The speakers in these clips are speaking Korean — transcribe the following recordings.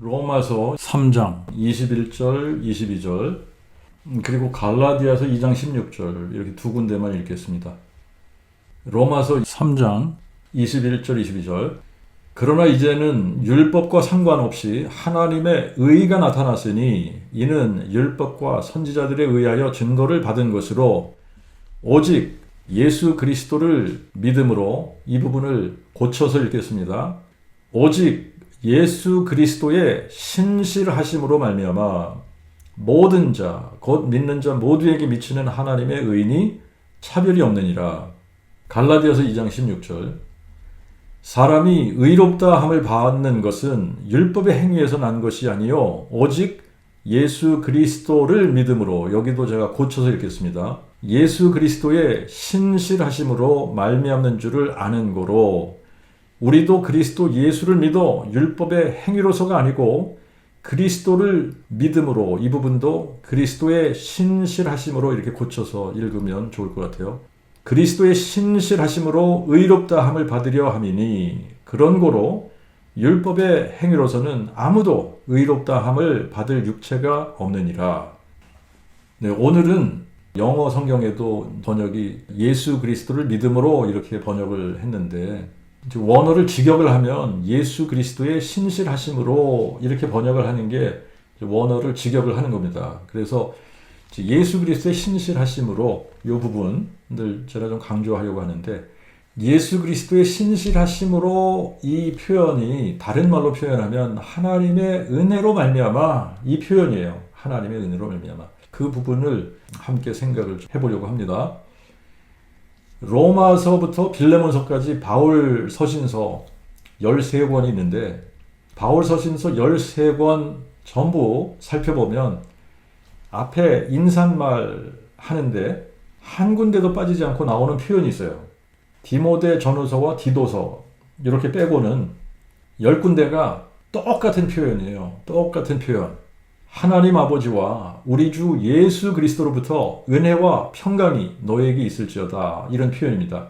로마서 3장 21절, 22절, 그리고 갈라디아서 2장 16절 이렇게 두 군데만 읽겠습니다. 로마서 3장 21절, 22절. 그러나 이제는 율법과 상관없이 하나님의 의가 나타났으니 이는 율법과 선지자들에 의하여 증거를 받은 것으로 오직 예수 그리스도를 믿음으로, 이 부분을 고쳐서 읽겠습니다. 오직 예수 그리스도의 신실하심으로 말미암아 모든 자, 곧 믿는 자 모두에게 미치는 하나님의 의인이 차별이 없느니라. 갈라디아서 2장 16절. 사람이 의롭다 함을 받는 것은 율법의 행위에서 난 것이 아니요 오직 예수 그리스도를 믿음으로, 여기도 제가 고쳐서 읽겠습니다. 예수 그리스도의 신실하심으로 말미암는 줄을 아는 고로 우리도 그리스도 예수를 믿어 율법의 행위로서가 아니고 그리스도를 믿음으로, 이 부분도 그리스도의 신실하심으로 이렇게 고쳐서 읽으면 좋을 것 같아요. 그리스도의 신실하심으로 의롭다 함을 받으려 함이니 그런 고로 율법의 행위로서는 아무도 의롭다 함을 받을 육체가 없느니라. 네, 오늘은 영어 성경에도 번역이 예수 그리스도를 믿음으로 이렇게 번역을 했는데, 원어를 직역을 하면 예수 그리스도의 신실하심으로 이렇게 번역을 하는 게 원어를 직역을 하는 겁니다. 그래서 예수 그리스도의 신실하심으로 이 부분들 제가 좀 강조하려고 하는데, 예수 그리스도의 신실하심으로 이 표현이 다른 말로 표현하면 하나님의 은혜로 말미암아, 이 표현이에요. 하나님의 은혜로 말미암아. 그 부분을 함께 생각을 해보려고 합니다. 로마서부터 빌레몬서까지 바울 서신서 13권이 있는데, 바울 서신서 13권 전부 살펴보면 앞에 인사말 하는데 한 군데도 빠지지 않고 나오는 표현이 있어요. 디모데 전후서와 디도서 이렇게 빼고는 10군데가 똑같은 표현이에요. 똑같은 표현. 하나님 아버지와 우리 주 예수 그리스도로부터 은혜와 평강이 너에게 있을지어다, 이런 표현입니다.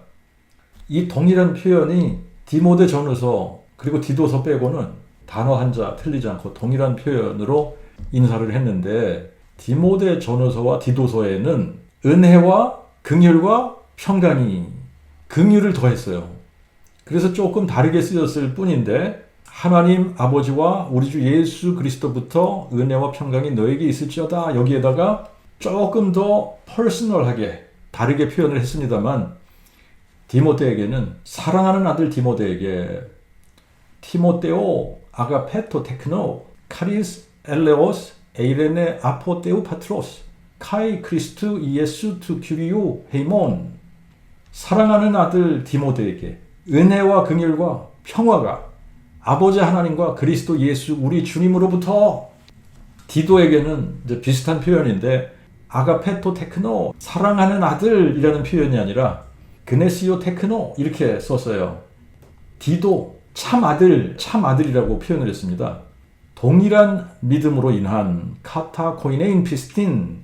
이 동일한 표현이 디모데 전후서 그리고 디도서 빼고는 단어 한자 틀리지 않고 동일한 표현으로 인사를 했는데, 디모데 전후서와 디도서에는 은혜와 긍휼과 평강이, 긍휼을 더했어요. 그래서 조금 다르게 쓰였을 뿐인데, 하나님 아버지와 우리 주 예수 그리스도부터 은혜와 평강이 너에게 있을지어다, 여기에다가 조금 더 퍼스널하게 다르게 표현을 했습니다만, 디모데에게는, 사랑하는 아들 디모데에게 티모테오 아가페토 테크노 카리스 엘레오스 에이레네 아포테우 파트로스 카이 크리스투 이예수 투 큐리오 헤이몬, 사랑하는 아들 디모데에게 은혜와 긍휼과 평화가 아버지 하나님과 그리스도 예수 우리 주님으로부터. 디도에게는 이제 비슷한 표현인데 아가페토 테크노, 사랑하는 아들이라는 표현이 아니라 그네시오 테크노 이렇게 썼어요. 디도 참 아들, 참 아들이라고 표현을 했습니다. 동일한 믿음으로 인한 카타 코이네인 피스틴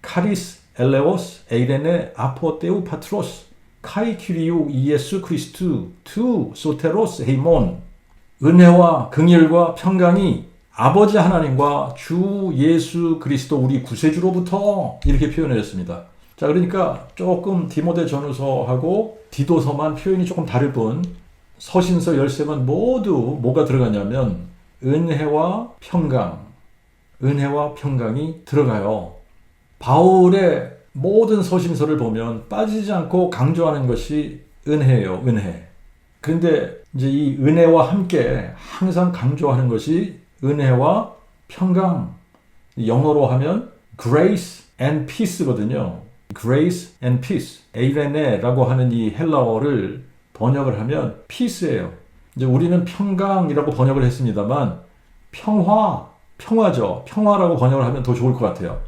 카리스 엘레오스 에이레네 아포테우 파트로스 카이 큐리오 이예수 크리스투 투 소테로스 헤이몬, 은혜와 긍휼과 평강이 아버지 하나님과 주 예수 그리스도 우리 구세주로부터, 이렇게 표현을 했습니다. 자, 그러니까 조금 디모데 전후서하고 디도서만 표현이 조금 다를 뿐, 서신서 13권 모두 뭐가 들어가냐면 은혜와 평강, 은혜와 평강이 들어가요. 바울의 모든 서신서를 보면 빠지지 않고 강조하는 것이 은혜예요. 은혜. 그런데 이제 이 은혜와 함께 항상 강조하는 것이 은혜와 평강. 영어로 하면 grace and peace거든요. grace and peace. 에이레네라고 하는 이 헬라어를 번역을 하면 peace예요. 이제 우리는 평강이라고 번역을 했습니다만 평화죠. 평화라고 번역을 하면 더 좋을 것 같아요.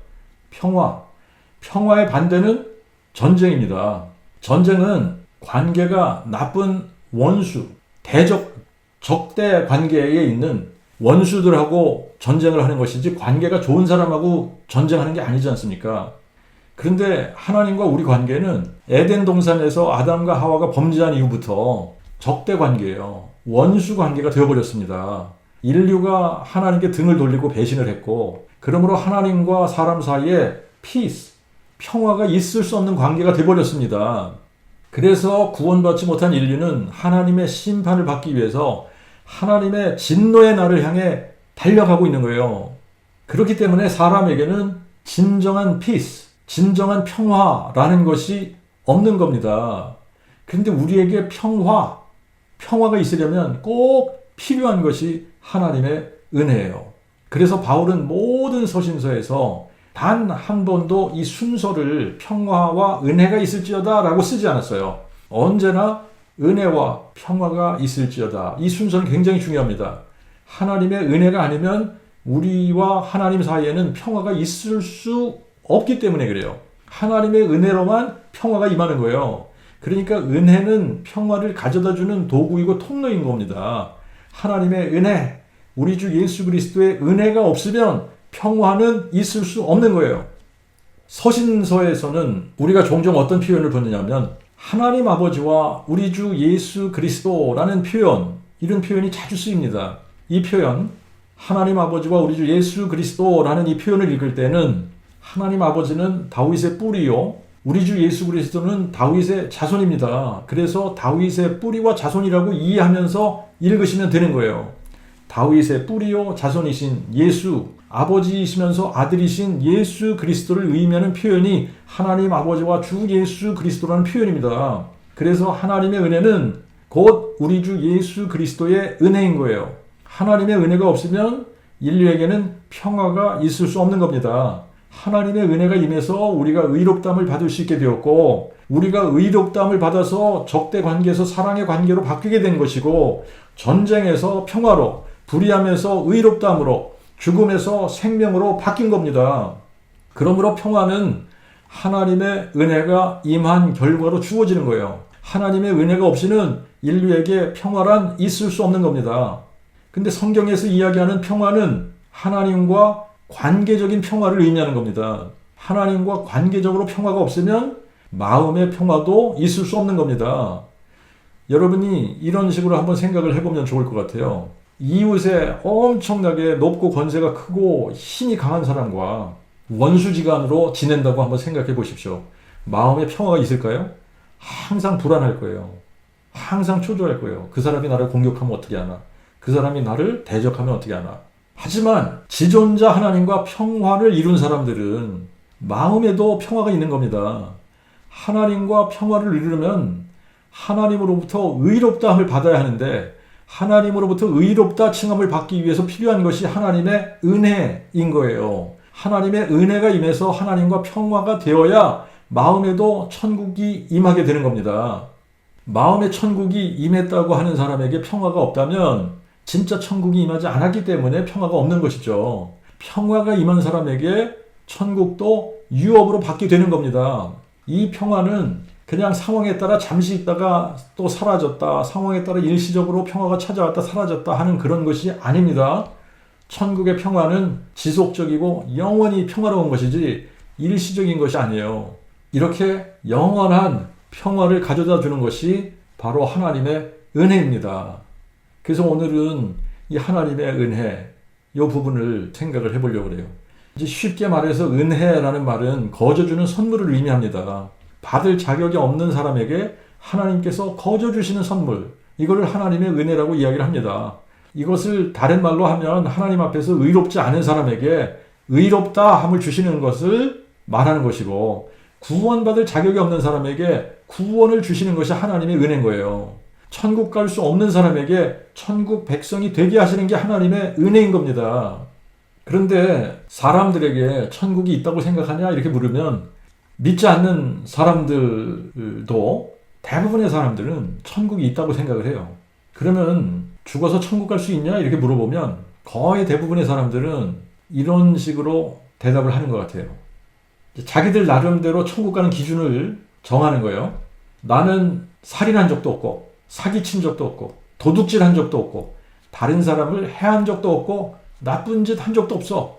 평화의 반대는 전쟁입니다. 전쟁은 관계가 나쁜 원수, 적대 관계에 있는 원수들하고 전쟁을 하는 것이지 관계가 좋은 사람하고 전쟁하는 게 아니지 않습니까? 그런데 하나님과 우리 관계는 에덴 동산에서 아담과 하와가 범죄한 이후부터 적대 관계예요. 원수 관계가 되어버렸습니다. 인류가 하나님께 등을 돌리고 배신을 했고, 그러므로 하나님과 사람 사이에 peace, 평화가 있을 수 없는 관계가 되어버렸습니다. 그래서 구원받지 못한 인류는 하나님의 심판을 받기 위해서 하나님의 진노의 날을 향해 달려가고 있는 거예요. 그렇기 때문에 사람에게는 진정한 peace, 진정한 평화라는 것이 없는 겁니다. 그런데 우리에게 평화가 있으려면 꼭 필요한 것이 하나님의 은혜예요. 그래서 바울은 모든 서신서에서 단 한 번도 이 순서를 평화와 은혜가 있을지어다 라고 쓰지 않았어요. 언제나 은혜와 평화가 있을지어다. 이 순서는 굉장히 중요합니다. 하나님의 은혜가 아니면 우리와 하나님 사이에는 평화가 있을 수 없기 때문에 그래요. 하나님의 은혜로만 평화가 임하는 거예요. 그러니까 은혜는 평화를 가져다주는 도구이고 통로인 겁니다. 하나님의 은혜, 우리 주 예수 그리스도의 은혜가 없으면 평화는 있을 수 없는 거예요. 서신서에서는 우리가 종종 어떤 표현을 보느냐면 하나님 아버지와 우리 주 예수 그리스도라는 표현, 이런 표현이 자주 쓰입니다. 이 표현, 하나님 아버지와 우리 주 예수 그리스도라는 이 표현을 읽을 때는 하나님 아버지는 다윗의 뿌리요, 우리 주 예수 그리스도는 다윗의 자손입니다. 그래서 다윗의 뿌리와 자손이라고 이해하면서 읽으시면 되는 거예요. 다윗의 뿌리요 자손이신 예수, 아버지이시면서 아들이신 예수 그리스도를 의미하는 표현이 하나님 아버지와 주 예수 그리스도라는 표현입니다. 그래서 하나님의 은혜는 곧 우리 주 예수 그리스도의 은혜인 거예요. 하나님의 은혜가 없으면 인류에게는 평화가 있을 수 없는 겁니다. 하나님의 은혜가 임해서 우리가 의롭다함을 받을 수 있게 되었고, 우리가 의롭다함을 받아서 적대 관계에서 사랑의 관계로 바뀌게 된 것이고, 전쟁에서 평화로, 불의함에서 의롭다함으로, 죽음에서 생명으로 바뀐 겁니다. 그러므로 평화는 하나님의 은혜가 임한 결과로 주어지는 거예요. 하나님의 은혜가 없이는 인류에게 평화란 있을 수 없는 겁니다. 근데 성경에서 이야기하는 평화는 하나님과 관계적인 평화를 의미하는 겁니다. 하나님과 관계적으로 평화가 없으면 마음의 평화도 있을 수 없는 겁니다. 여러분이 이런 식으로 한번 생각을 해보면 좋을 것 같아요. 이웃에 엄청나게 높고 권세가 크고 힘이 강한 사람과 원수지간으로 지낸다고 한번 생각해 보십시오. 마음에 평화가 있을까요? 항상 불안할 거예요. 항상 초조할 거예요. 그 사람이 나를 공격하면 어떻게 하나? 그 사람이 나를 대적하면 어떻게 하나? 하지만 지존자 하나님과 평화를 이룬 사람들은 마음에도 평화가 있는 겁니다. 하나님과 평화를 이루려면 하나님으로부터 의롭다함을 받아야 하는데, 하나님으로부터 의롭다 칭함을 받기 위해서 필요한 것이 하나님의 은혜인 거예요. 하나님의 은혜가 임해서 하나님과 평화가 되어야 마음에도 천국이 임하게 되는 겁니다. 마음에 천국이 임했다고 하는 사람에게 평화가 없다면 진짜 천국이 임하지 않았기 때문에 평화가 없는 것이죠. 평화가 임한 사람에게 천국도 유업으로 받게 되는 겁니다. 이 평화는 그냥 상황에 따라 잠시 있다가 또 사라졌다, 상황에 따라 일시적으로 평화가 찾아왔다 사라졌다 하는 그런 것이 아닙니다. 천국의 평화는 지속적이고 영원히 평화로운 것이지 일시적인 것이 아니에요. 이렇게 영원한 평화를 가져다 주는 것이 바로 하나님의 은혜입니다. 그래서 오늘은 이 하나님의 은혜, 이 부분을 생각을 해보려고 그래요. 이제 쉽게 말해서 은혜라는 말은 거저주는 선물을 의미합니다. 받을 자격이 없는 사람에게 하나님께서 거저 주시는 선물, 이걸 하나님의 은혜라고 이야기를 합니다. 이것을 다른 말로 하면 하나님 앞에서 의롭지 않은 사람에게 의롭다함을 주시는 것을 말하는 것이고, 구원받을 자격이 없는 사람에게 구원을 주시는 것이 하나님의 은혜인 거예요. 천국 갈 수 없는 사람에게 천국 백성이 되게 하시는 게 하나님의 은혜인 겁니다. 그런데 사람들에게 천국이 있다고 생각하냐 이렇게 물으면, 믿지 않는 사람들도 대부분의 사람들은 천국이 있다고 생각을 해요. 그러면 죽어서 천국 갈 수 있냐 이렇게 물어보면 거의 대부분의 사람들은 이런 식으로 대답을 하는 것 같아요. 자기들 나름대로 천국 가는 기준을 정하는 거예요. 나는 살인한 적도 없고, 사기친 적도 없고, 도둑질 한 적도 없고, 다른 사람을 해한 적도 없고, 나쁜 짓 한 적도 없어.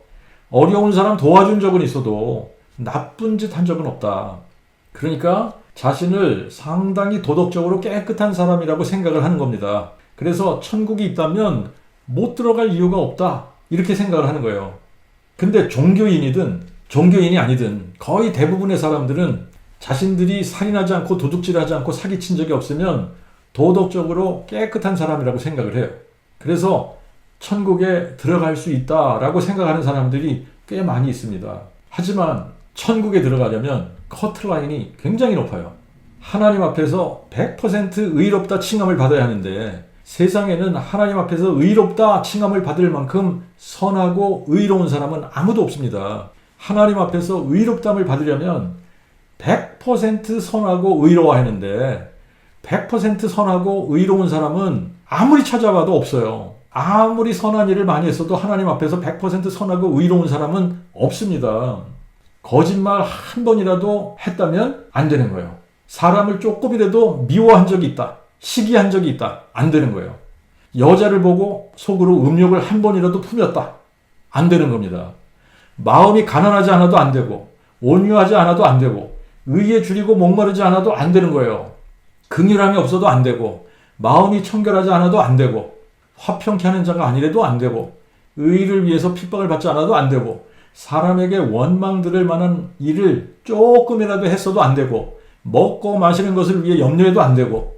어려운 사람 도와준 적은 있어도 나쁜 짓 한 적은 없다. 그러니까 자신을 상당히 도덕적으로 깨끗한 사람이라고 생각을 하는 겁니다. 그래서 천국이 있다면 못 들어갈 이유가 없다. 이렇게 생각을 하는 거예요. 근데 종교인이든 종교인이 아니든 거의 대부분의 사람들은 자신들이 살인하지 않고 도둑질하지 않고 사기친 적이 없으면 도덕적으로 깨끗한 사람이라고 생각을 해요. 그래서 천국에 들어갈 수 있다라고 생각하는 사람들이 꽤 많이 있습니다. 하지만 천국에 들어가려면 커트라인이 굉장히 높아요. 하나님 앞에서 100% 의롭다 칭함을 받아야 하는데 세상에는 하나님 앞에서 의롭다 칭함을 받을 만큼 선하고 의로운 사람은 아무도 없습니다. 하나님 앞에서 의롭담을 받으려면 100% 선하고 의로워야 하는데 100% 선하고 의로운 사람은 아무리 찾아봐도 없어요. 아무리 선한 일을 많이 했어도 하나님 앞에서 100% 선하고 의로운 사람은 없습니다. 거짓말 한 번이라도 했다면 안 되는 거예요. 사람을 조금이라도 미워한 적이 있다. 시기한 적이 있다. 안 되는 거예요. 여자를 보고 속으로 음욕을 한 번이라도 품였다. 안 되는 겁니다. 마음이 가난하지 않아도 안 되고 온유하지 않아도 안 되고 의에 줄이고 목마르지 않아도 안 되는 거예요. 긍휼함이 없어도 안 되고 마음이 청결하지 않아도 안 되고 화평케 하는 자가 아니래도 안 되고 의를 위해서 핍박을 받지 않아도 안 되고 사람에게 원망 들을 만한 일을 조금이라도 했어도 안 되고 먹고 마시는 것을 위해 염려해도 안 되고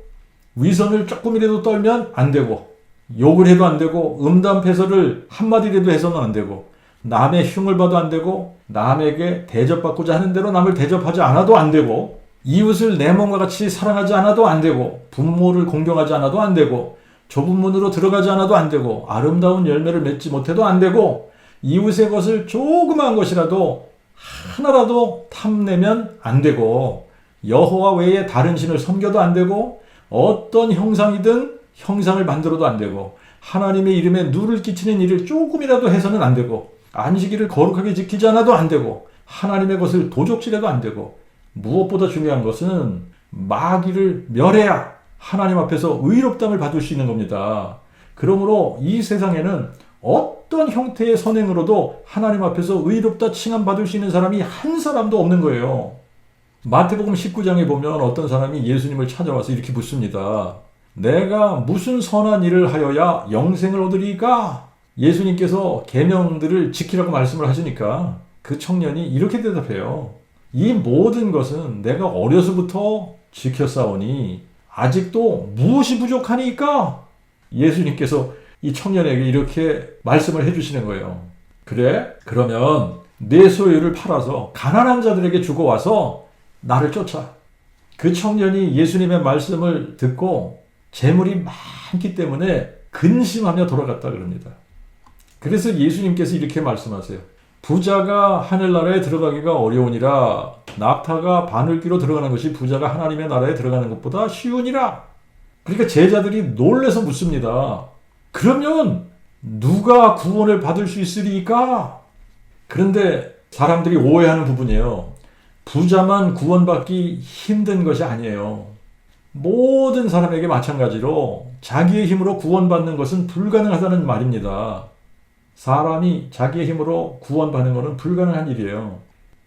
위선을 조금이라도 떨면 안 되고 욕을 해도 안 되고 음담패설을 한마디라도 해서는 안 되고 남의 흉을 봐도 안 되고 남에게 대접받고자 하는 대로 남을 대접하지 않아도 안 되고 이웃을 내 몸과 같이 사랑하지 않아도 안 되고 부모를 공경하지 않아도 안 되고 좁은 문으로 들어가지 않아도 안 되고 아름다운 열매를 맺지 못해도 안 되고 이웃의 것을 조그마한 것이라도 하나라도 탐내면 안 되고 여호와 외에 다른 신을 섬겨도 안 되고 어떤 형상이든 형상을 만들어도 안 되고 하나님의 이름에 누를 끼치는 일을 조금이라도 해서는 안 되고 안식일을 거룩하게 지키지 않아도 안 되고 하나님의 것을 도적질해도 안 되고 무엇보다 중요한 것은 마귀를 멸해야 하나님 앞에서 의롭담을 받을 수 있는 겁니다. 그러므로 이 세상에는 어떤 형태의 선행으로도 하나님 앞에서 의롭다 칭함받을 수 있는 사람이 한 사람도 없는 거예요. 마태복음 19장에 보면 어떤 사람이 예수님을 찾아와서 이렇게 묻습니다. 내가 무슨 선한 일을 하여야 영생을 얻으리까? 예수님께서 계명들을 지키라고 말씀을 하시니까 그 청년이 이렇게 대답해요. 이 모든 것은 내가 어려서부터 지켰사오니 아직도 무엇이 부족하니까? 예수님께서 이 청년에게 이렇게 말씀을 해주시는 거예요. 그래? 그러면 내 소유를 팔아서 가난한 자들에게 주고 와서 나를 쫓아. 그 청년이 예수님의 말씀을 듣고 재물이 많기 때문에 근심하며 돌아갔다 그럽니다. 그래서 예수님께서 이렇게 말씀하세요. 부자가 하늘나라에 들어가기가 어려우니라 낙타가 바늘귀로 들어가는 것이 부자가 하나님의 나라에 들어가는 것보다 쉬우니라. 그러니까 제자들이 놀라서 묻습니다. 그러면 누가 구원을 받을 수 있으리까? 그런데 사람들이 오해하는 부분이에요. 부자만 구원받기 힘든 것이 아니에요. 모든 사람에게 마찬가지로 자기의 힘으로 구원받는 것은 불가능하다는 말입니다. 사람이 자기의 힘으로 구원받는 것은 불가능한 일이에요.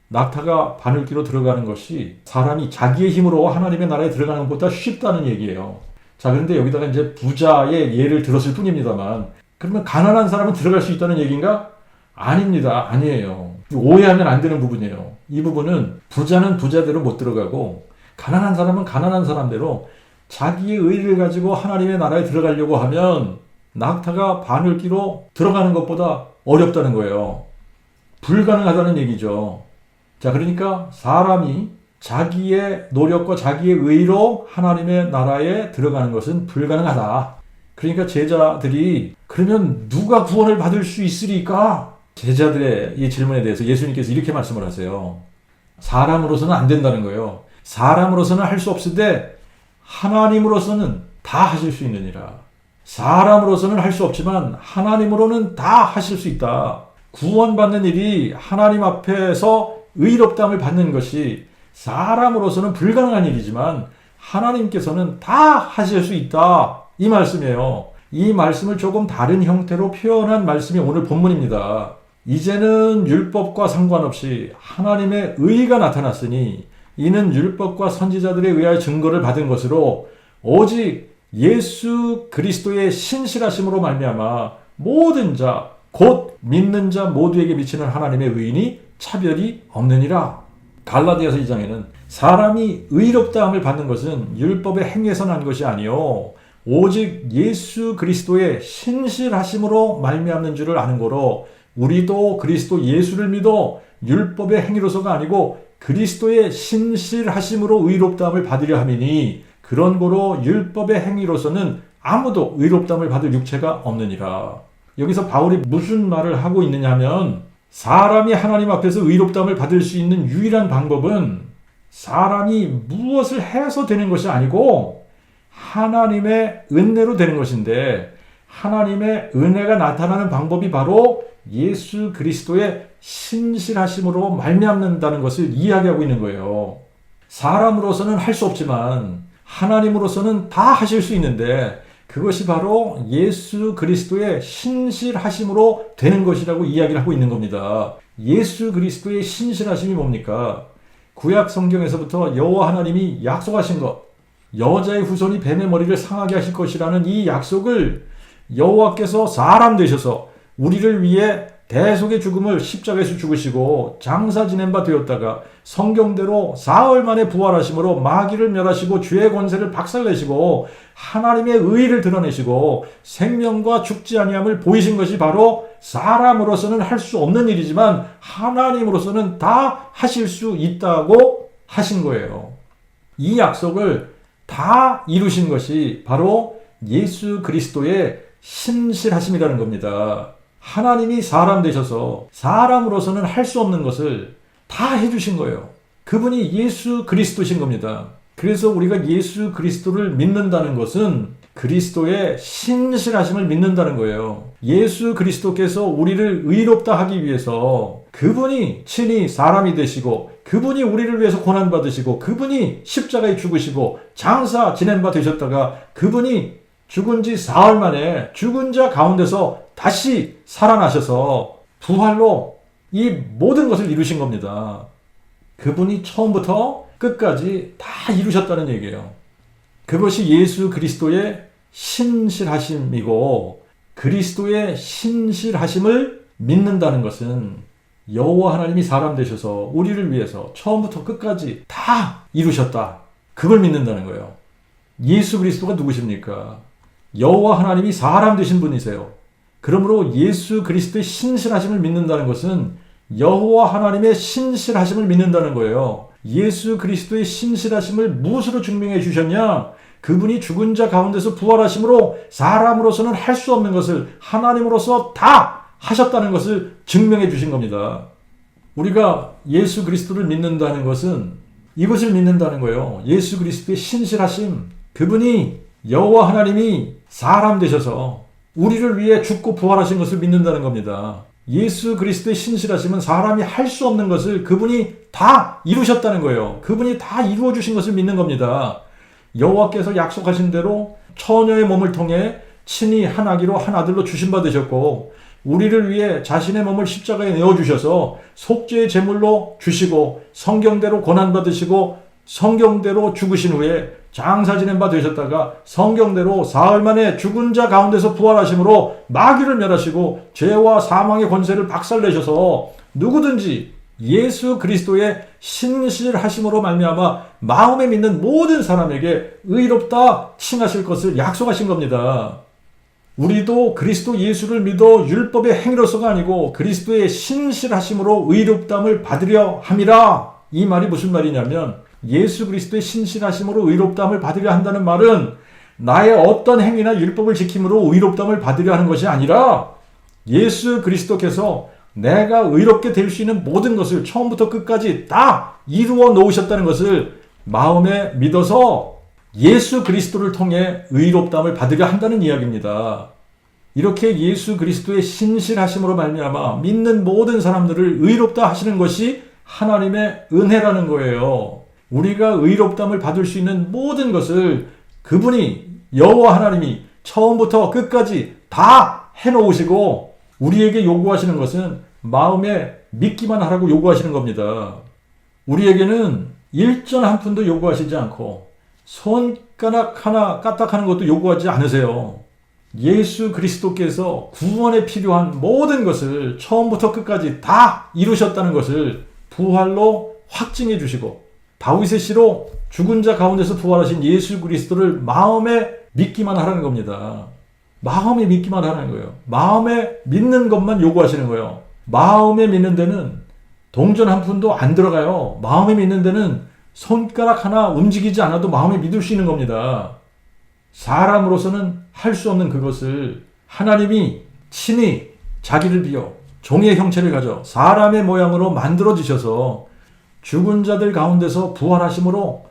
낙타가 바늘귀로 들어가는 것이 사람이 자기의 힘으로 하나님의 나라에 들어가는 것보다 쉽다는 얘기예요. 자, 그런데 여기다가 이제 부자의 예를 들었을 뿐입니다만, 그러면 가난한 사람은 들어갈 수 있다는 얘기인가? 아닙니다. 아니에요. 오해하면 안 되는 부분이에요. 이 부분은 부자는 부자대로 못 들어가고 가난한 사람은 가난한 사람대로 자기의 의를 가지고 하나님의 나라에 들어가려고 하면 낙타가 바늘귀로 들어가는 것보다 어렵다는 거예요. 불가능하다는 얘기죠. 자, 그러니까 사람이 자기의 노력과 자기의 의로 하나님의 나라에 들어가는 것은 불가능하다. 그러니까 제자들이 그러면 누가 구원을 받을 수 있으리까? 제자들의 이 질문에 대해서 예수님께서 이렇게 말씀을 하세요. 사람으로서는 안 된다는 거예요. 사람으로서는 할 수 없으되 하나님으로서는 다 하실 수 있느니라. 사람으로서는 할 수 없지만 하나님으로는 다 하실 수 있다. 구원받는 일이 하나님 앞에서 의롭다함을 받는 것이 사람으로서는 불가능한 일이지만 하나님께서는 다 하실 수 있다. 이 말씀이에요. 이 말씀을 조금 다른 형태로 표현한 말씀이 오늘 본문입니다. 이제는 율법과 상관없이 하나님의 의가 나타났으니 이는 율법과 선지자들에 의하여 증거를 받은 것으로 오직 예수 그리스도의 신실하심으로 말미암아 모든 자 곧 믿는 자 모두에게 미치는 하나님의 의인이 차별이 없느니라. 갈라디아서 2장에는 사람이 의롭다함을 받는 것은 율법의 행위에서 난 것이 아니요 오직 예수 그리스도의 신실하심으로 말미암는 줄을 아는 거로 우리도 그리스도 예수를 믿어 율법의 행위로서가 아니고 그리스도의 신실하심으로 의롭다함을 받으려 함이니 그런 거로 율법의 행위로서는 아무도 의롭다함을 받을 육체가 없느니라. 여기서 바울이 무슨 말을 하고 있느냐 하면 사람이 하나님 앞에서 의롭다함을 받을 수 있는 유일한 방법은 사람이 무엇을 해서 되는 것이 아니고 하나님의 은혜로 되는 것인데 하나님의 은혜가 나타나는 방법이 바로 예수 그리스도의 신실하심으로 말미암는다는 것을 이야기하고 있는 거예요. 사람으로서는 할 수 없지만 하나님으로서는 다 하실 수 있는데 그것이 바로 예수 그리스도의 신실하심으로 되는 것이라고 이야기를 하고 있는 겁니다. 예수 그리스도의 신실하심이 뭡니까? 구약 성경에서부터 여호와 하나님이 약속하신 것, 여자의 후손이 뱀의 머리를 상하게 하실 것이라는 이 약속을 여호와께서 사람 되셔서 우리를 위해 대속의 죽음을 십자가에서 죽으시고 장사 지낸 바 되었다가 성경대로 사흘 만에 부활하심으로 마귀를 멸하시고 죄의 권세를 박살내시고 하나님의 의의를 드러내시고 생명과 죽지 아니함을 보이신 것이 바로 사람으로서는 할 수 없는 일이지만 하나님으로서는 다 하실 수 있다고 하신 거예요. 이 약속을 다 이루신 것이 바로 예수 그리스도의 신실하심이라는 겁니다. 하나님이 사람 되셔서 사람으로서는 할 수 없는 것을 다 해주신 거예요. 그분이 예수 그리스도신 겁니다. 그래서 우리가 예수 그리스도를 믿는다는 것은 그리스도의 신실하심을 믿는다는 거예요. 예수 그리스도께서 우리를 의롭다 하기 위해서 그분이 친히 사람이 되시고 그분이 우리를 위해서 고난받으시고 그분이 십자가에 죽으시고 장사 지낸 바 되셨다가 그분이 죽은 지 사흘 만에 죽은 자 가운데서 다시 살아나셔서 부활로 이 모든 것을 이루신 겁니다. 그분이 처음부터 끝까지 다 이루셨다는 얘기예요. 그것이 예수 그리스도의 신실하심이고 그리스도의 신실하심을 믿는다는 것은 여호와 하나님이 사람 되셔서 우리를 위해서 처음부터 끝까지 다 이루셨다. 그걸 믿는다는 거예요. 예수 그리스도가 누구십니까? 여호와 하나님이 사람 되신 분이세요. 그러므로 예수 그리스도의 신실하심을 믿는다는 것은 여호와 하나님의 신실하심을 믿는다는 거예요. 예수 그리스도의 신실하심을 무엇으로 증명해 주셨냐? 그분이 죽은 자 가운데서 부활하심으로 사람으로서는 할 수 없는 것을 하나님으로서 다 하셨다는 것을 증명해 주신 겁니다. 우리가 예수 그리스도를 믿는다는 것은 이것을 믿는다는 거예요. 예수 그리스도의 신실하심, 그분이 여호와 하나님이 사람 되셔서 우리를 위해 죽고 부활하신 것을 믿는다는 겁니다. 예수 그리스도의 신실하심은 사람이 할 수 없는 것을 그분이 다 이루셨다는 거예요. 그분이 다 이루어 주신 것을 믿는 겁니다. 여호와께서 약속하신 대로 처녀의 몸을 통해 친히 한 아기로 한 아들로 주신 바 되셨고 우리를 위해 자신의 몸을 십자가에 내어주셔서 속죄의 제물로 주시고 성경대로 고난받으시고 성경대로 죽으신 후에 장사 지낸 바 되셨다가 성경대로 사흘 만에 죽은 자 가운데서 부활하심으로 마귀를 멸하시고 죄와 사망의 권세를 박살내셔서 누구든지 예수 그리스도의 신실하심으로 말미암아 마음에 믿는 모든 사람에게 의롭다 칭하실 것을 약속하신 겁니다. 우리도 그리스도 예수를 믿어 율법의 행위로서가 아니고 그리스도의 신실하심으로 의롭다함을 받으려 함이라. 이 말이 무슨 말이냐면 예수 그리스도의 신실하심으로 의롭다함을 받으려 한다는 말은 나의 어떤 행위나 율법을 지킴으로 의롭다함을 받으려 하는 것이 아니라 예수 그리스도께서 내가 의롭게 될 수 있는 모든 것을 처음부터 끝까지 다 이루어 놓으셨다는 것을 마음에 믿어서 예수 그리스도를 통해 의롭다함을 받으려 한다는 이야기입니다. 이렇게 예수 그리스도의 신실하심으로 말미암아 믿는 모든 사람들을 의롭다 하시는 것이 하나님의 은혜라는 거예요. 우리가 의롭다함을 받을 수 있는 모든 것을 그분이 여호와 하나님이 처음부터 끝까지 다 해놓으시고 우리에게 요구하시는 것은 마음에 믿기만 하라고 요구하시는 겁니다. 우리에게는 일전 한 푼도 요구하시지 않고 손가락 하나 까딱하는 것도 요구하지 않으세요. 예수 그리스도께서 구원에 필요한 모든 것을 처음부터 끝까지 다 이루셨다는 것을 부활로 확증해 주시고, 다윗의 씨로 죽은 자 가운데서 부활하신 예수 그리스도를 마음에 믿기만 하라는 겁니다. 마음에 믿기만 하라는 거예요. 마음에 믿는 것만 요구하시는 거예요. 마음에 믿는 데는 동전 한 푼도 안 들어가요. 마음에 믿는 데는 손가락 하나 움직이지 않아도 마음에 믿을 수 있는 겁니다. 사람으로서는 할 수 없는 그것을 하나님이 친히 자기를 비워 종의 형체를 가져 사람의 모양으로 만들어지셔서 죽은 자들 가운데서 부활하심으로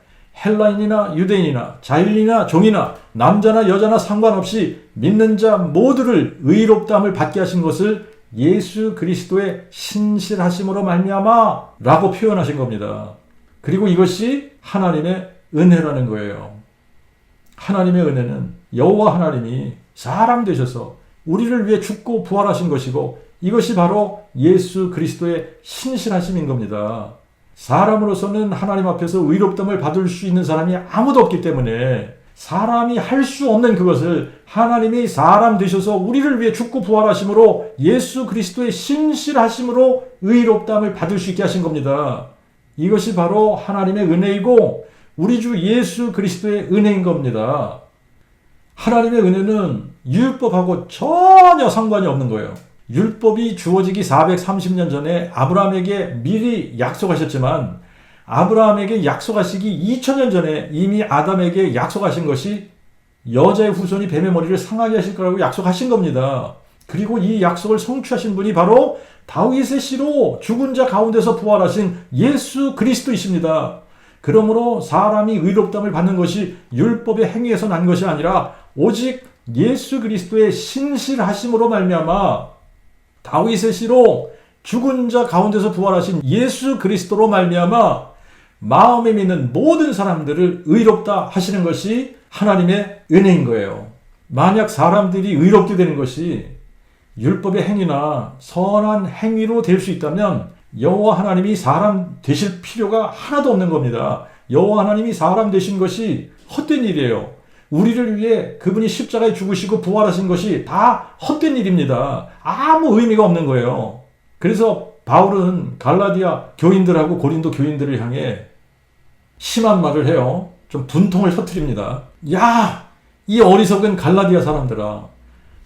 헬라인이나 유대인이나 자일이나 종이나 남자나 여자나 상관없이 믿는 자 모두를 의롭다함을 받게 하신 것을 예수 그리스도의 신실하심으로 말미암아 라고 표현하신 겁니다. 그리고 이것이 하나님의 은혜라는 거예요. 하나님의 은혜는 여호와 하나님이 사람 되셔서 우리를 위해 죽고 부활하신 것이고, 이것이 바로 예수 그리스도의 신실하심인 겁니다. 사람으로서는 하나님 앞에서 의롭다함을 받을 수 있는 사람이 아무도 없기 때문에 사람이 할 수 없는 그것을 하나님이 사람 되셔서 우리를 위해 죽고 부활하심으로 예수 그리스도의 신실하심으로 의롭다함을 받을 수 있게 하신 겁니다. 이것이 바로 하나님의 은혜이고 우리 주 예수 그리스도의 은혜인 겁니다. 하나님의 은혜는 율법하고 전혀 상관이 없는 거예요. 율법이 주어지기 430년 전에 아브라함에게 미리 약속하셨지만, 아브라함에게 약속하시기 2000년 전에 이미 아담에게 약속하신 것이 여자의 후손이 뱀의 머리를 상하게 하실 거라고 약속하신 겁니다. 그리고 이 약속을 성취하신 분이 바로 다윗의 씨로 죽은 자 가운데서 부활하신 예수 그리스도이십니다. 그러므로 사람이 의롭다함을 받는 것이 율법의 행위에서 난 것이 아니라 오직 예수 그리스도의 신실하심으로 말미암아 다윗의 씨로 죽은 자 가운데서 부활하신 예수 그리스도로 말미암아 마음에 믿는 모든 사람들을 의롭다 하시는 것이 하나님의 은혜인 거예요. 만약 사람들이 의롭게 되는 것이 율법의 행위나 선한 행위로 될 수 있다면 여호와 하나님이 사람 되실 필요가 하나도 없는 겁니다. 여호와 하나님이 사람 되신 것이 헛된 일이에요. 우리를 위해 그분이 십자가에 죽으시고 부활하신 것이 다 헛된 일입니다. 아무 의미가 없는 거예요. 그래서 바울은 갈라디아 교인들하고 고린도 교인들을 향해 심한 말을 해요. 좀 분통을 터뜨립니다. 야, 이 어리석은 갈라디아 사람들아,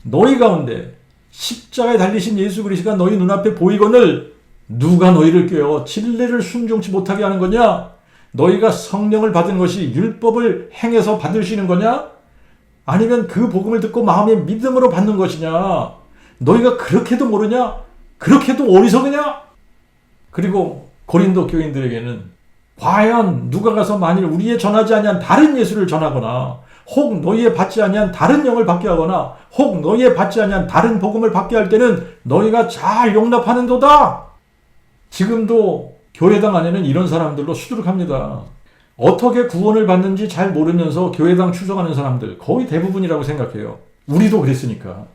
너희 가운데 십자가에 달리신 예수 그리스도가 너희 눈앞에 보이거늘 누가 너희를 꾀어 진리를 순종치 못하게 하는 거냐? 너희가 성령을 받은 것이 율법을 행해서 받을 수 있는 거냐? 아니면 그 복음을 듣고 마음의 믿음으로 받는 것이냐? 너희가 그렇게도 모르냐? 그렇게도 어리석으냐? 그리고 고린도 교인들에게는 과연 누가 가서 만일 우리의 전하지 아니한 다른 예수를 전하거나 혹 너희의 받지 아니한 다른 영을 받게 하거나 혹 너희의 받지 아니한 다른 복음을 받게 할 때는 너희가 잘 용납하는도다. 지금도 교회당 안에는 이런 사람들로 수두룩합니다. 어떻게 구원을 받는지 잘 모르면서 교회당 추종하는 사람들 거의 대부분이라고 생각해요. 우리도 그랬으니까.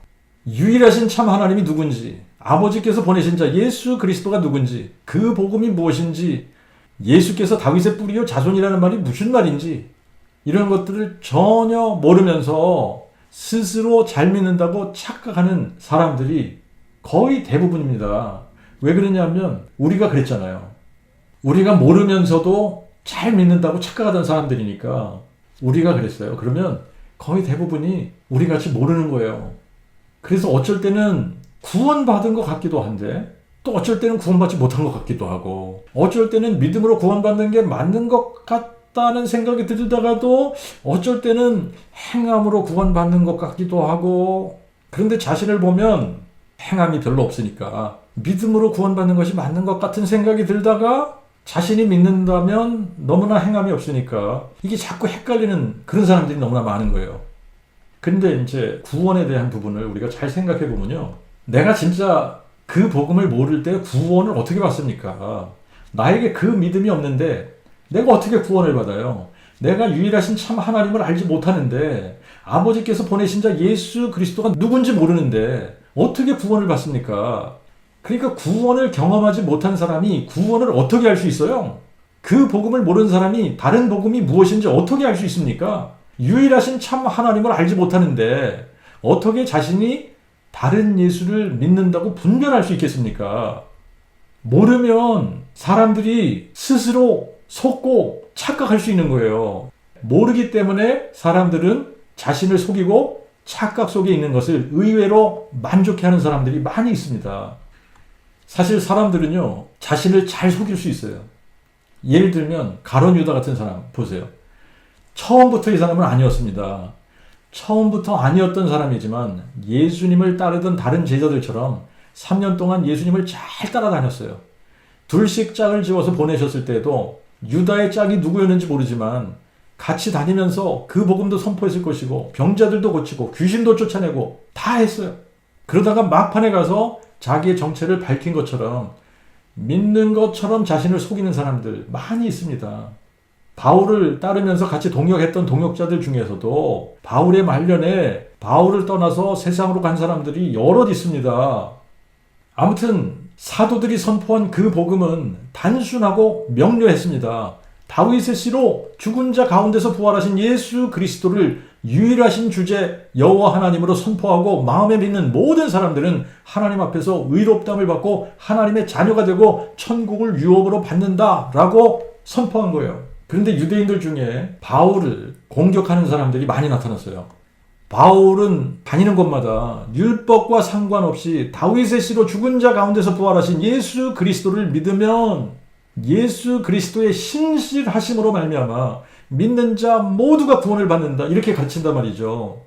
유일하신 참 하나님이 누군지, 아버지께서 보내신 자 예수 그리스도가 누군지, 그 복음이 무엇인지, 예수께서 다윗의 뿌리요 자손이라는 말이 무슨 말인지 이런 것들을 전혀 모르면서 스스로 잘 믿는다고 착각하는 사람들이 거의 대부분입니다. 왜 그러냐면 우리가 그랬잖아요. 우리가 모르면서도 잘 믿는다고 착각하던 사람들이니까 우리가 그랬어요. 그러면 거의 대부분이 우리같이 모르는 거예요. 그래서 어쩔 때는 구원받은 것 같기도 한데 또 어쩔 때는 구원받지 못한 것 같기도 하고, 어쩔 때는 믿음으로 구원받는 게 맞는 것 같다는 생각이 들다가도 어쩔 때는 행함으로 구원받는 것 같기도 하고, 그런데 자신을 보면 행함이 별로 없으니까 믿음으로 구원받는 것이 맞는 것 같은 생각이 들다가 자신이 믿는다면 너무나 행함이 없으니까 이게 자꾸 헷갈리는 그런 사람들이 너무나 많은 거예요. 근데 이제 구원에 대한 부분을 우리가 잘 생각해 보면요, 내가 진짜 그 복음을 모를 때 구원을 어떻게 받습니까? 나에게 그 믿음이 없는데 내가 어떻게 구원을 받아요? 내가 유일하신 참 하나님을 알지 못하는데 아버지께서 보내신 자 예수 그리스도가 누군지 모르는데 어떻게 구원을 받습니까? 그러니까 구원을 경험하지 못한 사람이 구원을 어떻게 알 수 있어요? 그 복음을 모르는 사람이 다른 복음이 무엇인지 어떻게 알 수 있습니까? 유일하신 참 하나님을 알지 못하는데 어떻게 자신이 다른 예수를 믿는다고 분별할 수 있겠습니까? 모르면 사람들이 스스로 속고 착각할 수 있는 거예요. 모르기 때문에 사람들은 자신을 속이고 착각 속에 있는 것을 의외로 만족해하는 사람들이 많이 있습니다. 사실 사람들은요, 자신을 잘 속일 수 있어요. 예를 들면 가룟 유다 같은 사람 보세요. 처음부터 이 사람은 아니었습니다. 처음부터 아니었던 사람이지만 예수님을 따르던 다른 제자들처럼 3년 동안 예수님을 잘 따라다녔어요. 둘씩 짝을 지어서 보내셨을 때에도 유다의 짝이 누구였는지 모르지만 같이 다니면서 그 복음도 선포했을 것이고 병자들도 고치고 귀신도 쫓아내고 다 했어요. 그러다가 막판에 가서 자기의 정체를 밝힌 것처럼 믿는 것처럼 자신을 속이는 사람들 많이 있습니다. 바울을 따르면서 같이 동역했던 동역자들 중에서도 바울의 말년에 바울을 떠나서 세상으로 간 사람들이 여럿 있습니다. 아무튼 사도들이 선포한 그 복음은 단순하고 명료했습니다. 다윗의 씨로 죽은 자 가운데서 부활하신 예수 그리스도를 유일하신 주제 여호와 하나님으로 선포하고 마음에 믿는 모든 사람들은 하나님 앞에서 의롭다함을 받고 하나님의 자녀가 되고 천국을 유업으로 받는다라고 선포한 거예요. 그런데 유대인들 중에 바울을 공격하는 사람들이 많이 나타났어요. 바울은 다니는 곳마다 율법과 상관없이 다윗의 씨로 죽은 자 가운데서 부활하신 예수 그리스도를 믿으면 예수 그리스도의 신실하심으로 말미암아 믿는 자 모두가 구원을 받는다, 이렇게 가르친단 말이죠.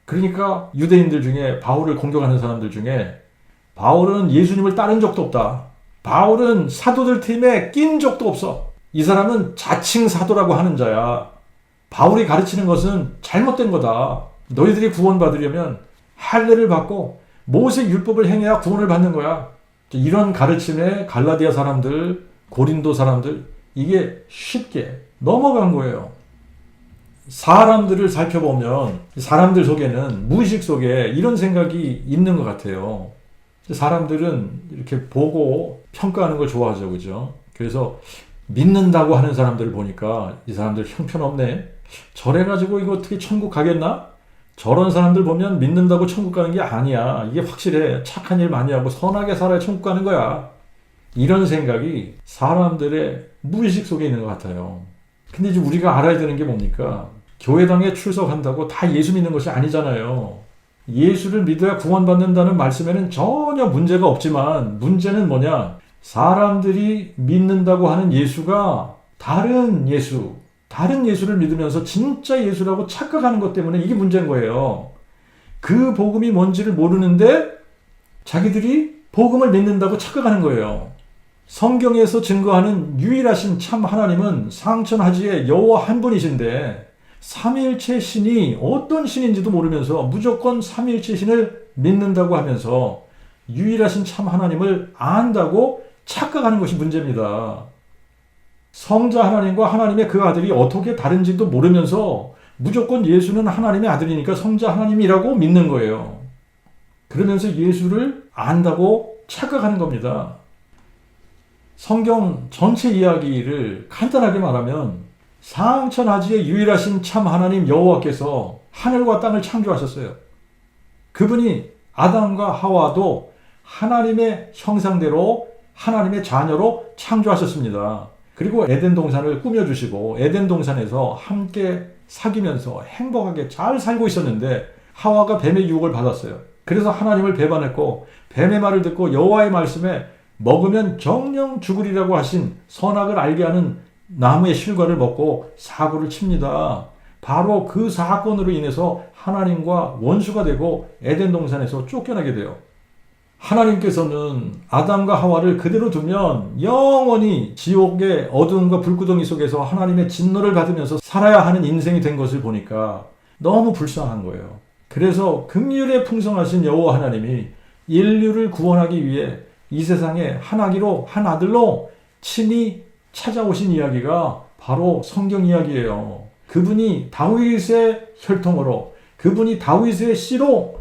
그러니까 유대인들 중에 바울을 공격하는 사람들 중에 바울은 예수님을 따른 적도 없다, 바울은 사도들 팀에 낀 적도 없어, 이 사람은 자칭 사도라고 하는 자야, 바울이 가르치는 것은 잘못된 거다, 너희들이 구원받으려면 할례를 받고 모세 율법을 행해야 구원을 받는 거야. 이런 가르침에 갈라디아 사람들, 고린도 사람들, 이게 쉽게 넘어간 거예요. 사람들을 살펴보면 사람들 속에는, 무의식 속에 이런 생각이 있는 것 같아요. 사람들은 이렇게 보고 평가하는 걸 좋아하죠, 그죠? 그래서 믿는다고 하는 사람들을 보니까 이 사람들 형편없네, 저래가지고 이거 어떻게 천국 가겠나? 저런 사람들 보면 믿는다고 천국 가는 게 아니야, 이게 확실해, 착한 일 많이 하고 선하게 살아야 천국 가는 거야, 이런 생각이 사람들의 무의식 속에 있는 것 같아요. 근데 이제 우리가 알아야 되는 게 뭡니까? 교회당에 출석한다고 다 예수 믿는 것이 아니잖아요. 예수를 믿어야 구원받는다는 말씀에는 전혀 문제가 없지만, 문제는 뭐냐? 사람들이 믿는다고 하는 예수가 다른 예수를 믿으면서 진짜 예수라고 착각하는 것 때문에 이게 문제인 거예요. 그 복음이 뭔지를 모르는데 자기들이 복음을 믿는다고 착각하는 거예요. 성경에서 증거하는 유일하신 참 하나님은 상천하지의 여호와 한 분이신데 삼위일체 신이 어떤 신인지도 모르면서 무조건 삼위일체 신을 믿는다고 하면서 유일하신 참 하나님을 안다고 착각하는 것이 문제입니다. 성자 하나님과 하나님의 그 아들이 어떻게 다른지도 모르면서 무조건 예수는 하나님의 아들이니까 성자 하나님이라고 믿는 거예요. 그러면서 예수를 안다고 착각하는 겁니다. 성경 전체 이야기를 간단하게 말하면 상천하지의 유일하신 참 하나님 여호와께서 하늘과 땅을 창조하셨어요. 그분이 아담과 하와도 하나님의 형상대로 하나님의 자녀로 창조하셨습니다. 그리고 에덴 동산을 꾸며주시고 에덴 동산에서 함께 사귀면서 행복하게 잘 살고 있었는데 하와가 뱀의 유혹을 받았어요. 그래서 하나님을 배반했고 뱀의 말을 듣고 여호와의 말씀에 먹으면 정령 죽으리라고 하신 선악을 알게 하는 나무의 실과를 먹고 사고를 칩니다. 바로 그 사건으로 인해서 하나님과 원수가 되고 에덴 동산에서 쫓겨나게 돼요. 하나님께서는 아담과 하와를 그대로 두면 영원히 지옥의 어두움과 불구덩이 속에서 하나님의 진노를 받으면서 살아야 하는 인생이 된 것을 보니까 너무 불쌍한 거예요. 그래서 긍휼에 풍성하신 여호와 하나님이 인류를 구원하기 위해 이 세상에 한 아기로, 한 아들로 친히 찾아오신 이야기가 바로 성경 이야기예요. 그분이 다윗의 혈통으로, 그분이 다윗의 씨로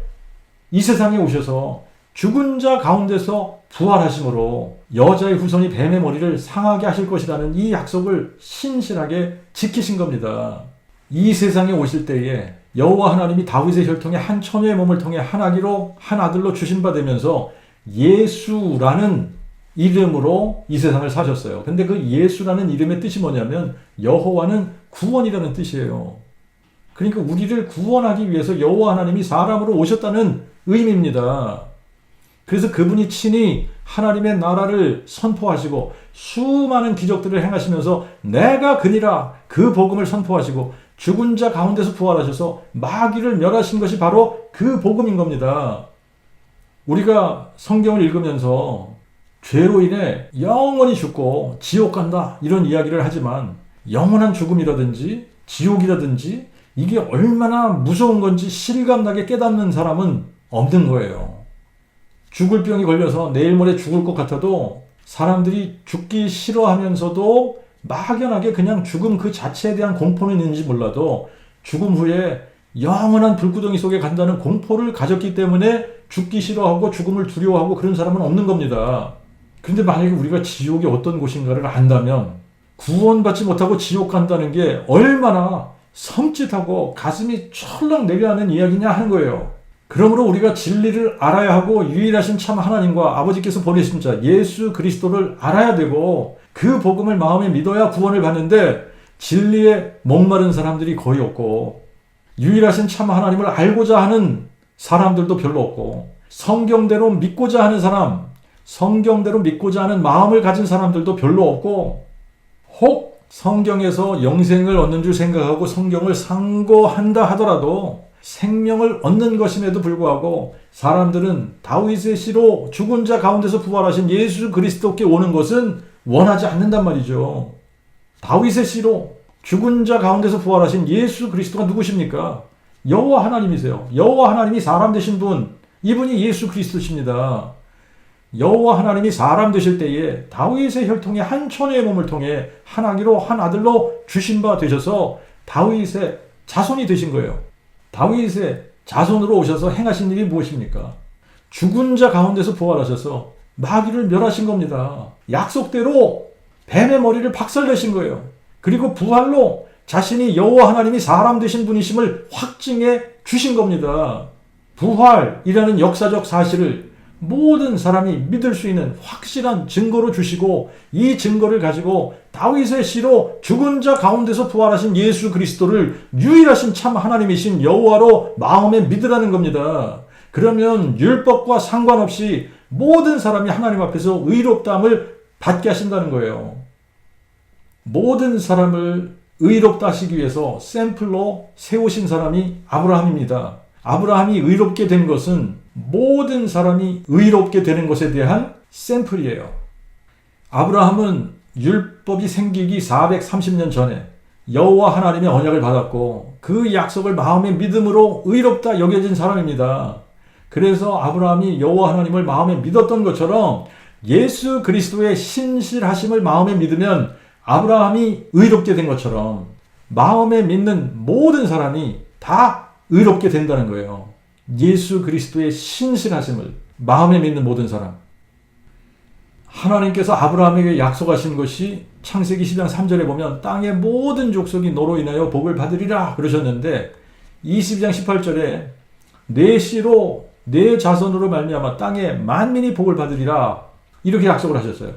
이 세상에 오셔서 죽은 자 가운데서 부활하심으로 여자의 후손이 뱀의 머리를 상하게 하실 것이라는 이 약속을 신실하게 지키신 겁니다. 이 세상에 오실 때에 여호와 하나님이 다윗의 혈통에 한 처녀의 몸을 통해 한 아기로 한 아들로 주신 바 되면서 예수라는 이름으로 이 세상을 사셨어요. 근데 그 예수라는 이름의 뜻이 뭐냐면 여호와는 구원이라는 뜻이에요. 그러니까 우리를 구원하기 위해서 여호와 하나님이 사람으로 오셨다는 의미입니다. 그래서 그분이 친히 하나님의 나라를 선포하시고 수많은 기적들을 행하시면서 내가 그니라 그 복음을 선포하시고 죽은 자 가운데서 부활하셔서 마귀를 멸하신 것이 바로 그 복음인 겁니다. 우리가 성경을 읽으면서 죄로 인해 영원히 죽고 지옥 간다 이런 이야기를 하지만 영원한 죽음이라든지 지옥이라든지 이게 얼마나 무서운 건지 실감나게 깨닫는 사람은 없는 거예요. 죽을 병이 걸려서 내일 모레 죽을 것 같아도 사람들이 죽기 싫어하면서도 막연하게 그냥 죽음 그 자체에 대한 공포는 있는지 몰라도 죽음 후에 영원한 불구덩이 속에 간다는 공포를 가졌기 때문에 죽기 싫어하고 죽음을 두려워하고 그런 사람은 없는 겁니다. 그런데 만약에 우리가 지옥이 어떤 곳인가를 안다면 구원받지 못하고 지옥 간다는 게 얼마나 섬찟하고 가슴이 철렁 내려앉는 이야기냐 하는 거예요. 그러므로 우리가 진리를 알아야 하고 유일하신 참 하나님과 아버지께서 보내신 자 예수 그리스도를 알아야 되고 그 복음을 마음에 믿어야 구원을 받는데 진리에 목마른 사람들이 거의 없고 유일하신 참 하나님을 알고자 하는 사람들도 별로 없고 성경대로 믿고자 하는 사람, 성경대로 믿고자 하는 마음을 가진 사람들도 별로 없고 혹 성경에서 영생을 얻는 줄 생각하고 성경을 상고한다 하더라도 생명을 얻는 것임에도 불구하고 사람들은 다윗의 씨로 죽은 자 가운데서 부활하신 예수 그리스도께 오는 것은 원하지 않는단 말이죠. 다윗의 씨로 죽은 자 가운데서 부활하신 예수 그리스도가 누구십니까? 여호와 하나님이세요. 여호와 하나님이 사람 되신 분, 이분이 예수 그리스도십니다. 여호와 하나님이 사람 되실 때에 다윗의 혈통에 한 처녀의 몸을 통해 한 아기로 한 아들로 주신 바 되셔서 다윗의 자손이 되신 거예요. 다윗의 자손으로 오셔서 행하신 일이 무엇입니까? 죽은 자 가운데서 부활하셔서 마귀를 멸하신 겁니다. 약속대로 뱀의 머리를 박살내신 거예요. 그리고 부활로 자신이 여호와 하나님이 사람 되신 분이심을 확증해 주신 겁니다. 부활이라는 역사적 사실을 모든 사람이 믿을 수 있는 확실한 증거로 주시고 이 증거를 가지고 다윗의 씨로 죽은 자 가운데서 부활하신 예수 그리스도를 유일하신 참 하나님이신 여호와로 마음에 믿으라는 겁니다. 그러면 율법과 상관없이 모든 사람이 하나님 앞에서 의롭다함을 받게 하신다는 거예요. 모든 사람을 의롭다 하시기 위해서 샘플로 세우신 사람이 아브라함입니다. 아브라함이 의롭게 된 것은 모든 사람이 의롭게 되는 것에 대한 샘플이에요. 아브라함은 율법이 생기기 430년 전에 여호와 하나님의 언약을 받았고 그 약속을 마음의 믿음으로 의롭다 여겨진 사람입니다. 그래서 아브라함이 여호와 하나님을 마음에 믿었던 것처럼 예수 그리스도의 신실하심을 마음에 믿으면 아브라함이 의롭게 된 것처럼 마음에 믿는 모든 사람이 다 의롭게 된다는 거예요. 예수 그리스도의 신실하심을 마음에 믿는 모든 사람. 하나님께서 아브라함에게 약속하신 것이 창세기 10장 3절에 보면 땅의 모든 족속이 너로 인하여 복을 받으리라 그러셨는데 22장 18절에 내 씨로 내 자손으로 말미암아 땅의 만민이 복을 받으리라 이렇게 약속을 하셨어요.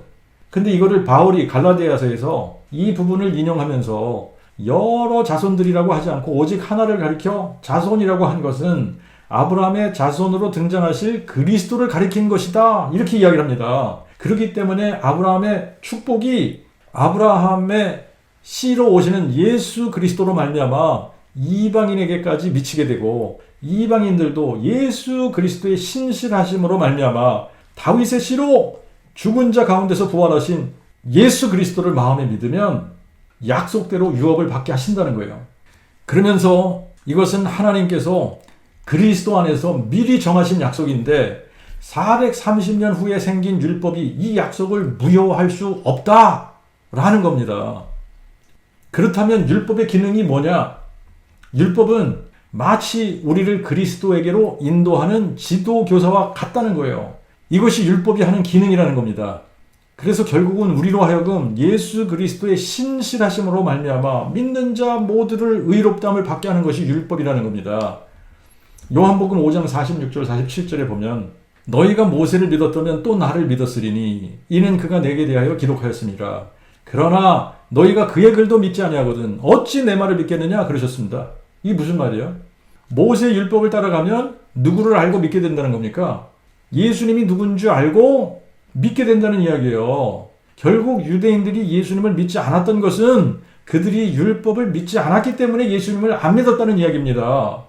근데 이거를 바울이 갈라디아서에서 이 부분을 인용하면서 여러 자손들이라고 하지 않고 오직 하나를 가리켜 자손이라고 한 것은 아브라함의 자손으로 등장하실 그리스도를 가리킨 것이다 이렇게 이야기를 합니다. 그렇기 때문에 아브라함의 축복이 아브라함의 씨로 오시는 예수 그리스도로 말미암아 이방인에게까지 미치게 되고 이방인들도 예수 그리스도의 신실하심으로 말미암아 다윗의 씨로 죽은 자 가운데서 부활하신 예수 그리스도를 마음에 믿으면 약속대로 유업을 받게 하신다는 거예요. 그러면서 이것은 하나님께서 그리스도 안에서 미리 정하신 약속인데 430년 후에 생긴 율법이 이 약속을 무효할 수 없다라는 겁니다. 그렇다면 율법의 기능이 뭐냐? 율법은 마치 우리를 그리스도에게로 인도하는 지도교사와 같다는 거예요. 이것이 율법이 하는 기능이라는 겁니다. 그래서 결국은 우리로 하여금 예수 그리스도의 신실하심으로 말미암아 믿는 자 모두를 의롭다함을 받게 하는 것이 율법이라는 겁니다. 요한복음 5장 46절 47절에 보면 너희가 모세를 믿었다면 또 나를 믿었으리니 이는 그가 내게 대하여 기록하였습니다. 그러나 너희가 그의 글도 믿지 아니하거든 어찌 내 말을 믿겠느냐 그러셨습니다. 이게 무슨 말이에요? 모세의 율법을 따라가면 누구를 알고 믿게 된다는 겁니까? 예수님이 누군 줄 알고 믿게 된다는 이야기예요. 결국 유대인들이 예수님을 믿지 않았던 것은 그들이 율법을 믿지 않았기 때문에 예수님을 안 믿었다는 이야기입니다.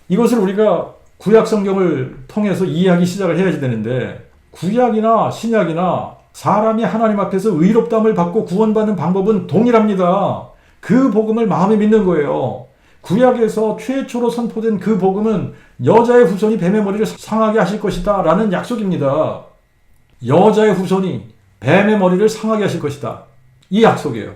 이것을 우리가 구약 성경을 통해서 이해하기 시작을 해야지 되는데 구약이나 신약이나 사람이 하나님 앞에서 의롭다함을 받고 구원받는 방법은 동일합니다. 그 복음을 마음에 믿는 거예요. 구약에서 최초로 선포된 그 복음은 여자의 후손이 뱀의 머리를 상하게 하실 것이다 라는 약속입니다. 여자의 후손이 뱀의 머리를 상하게 하실 것이다. 이 약속이에요.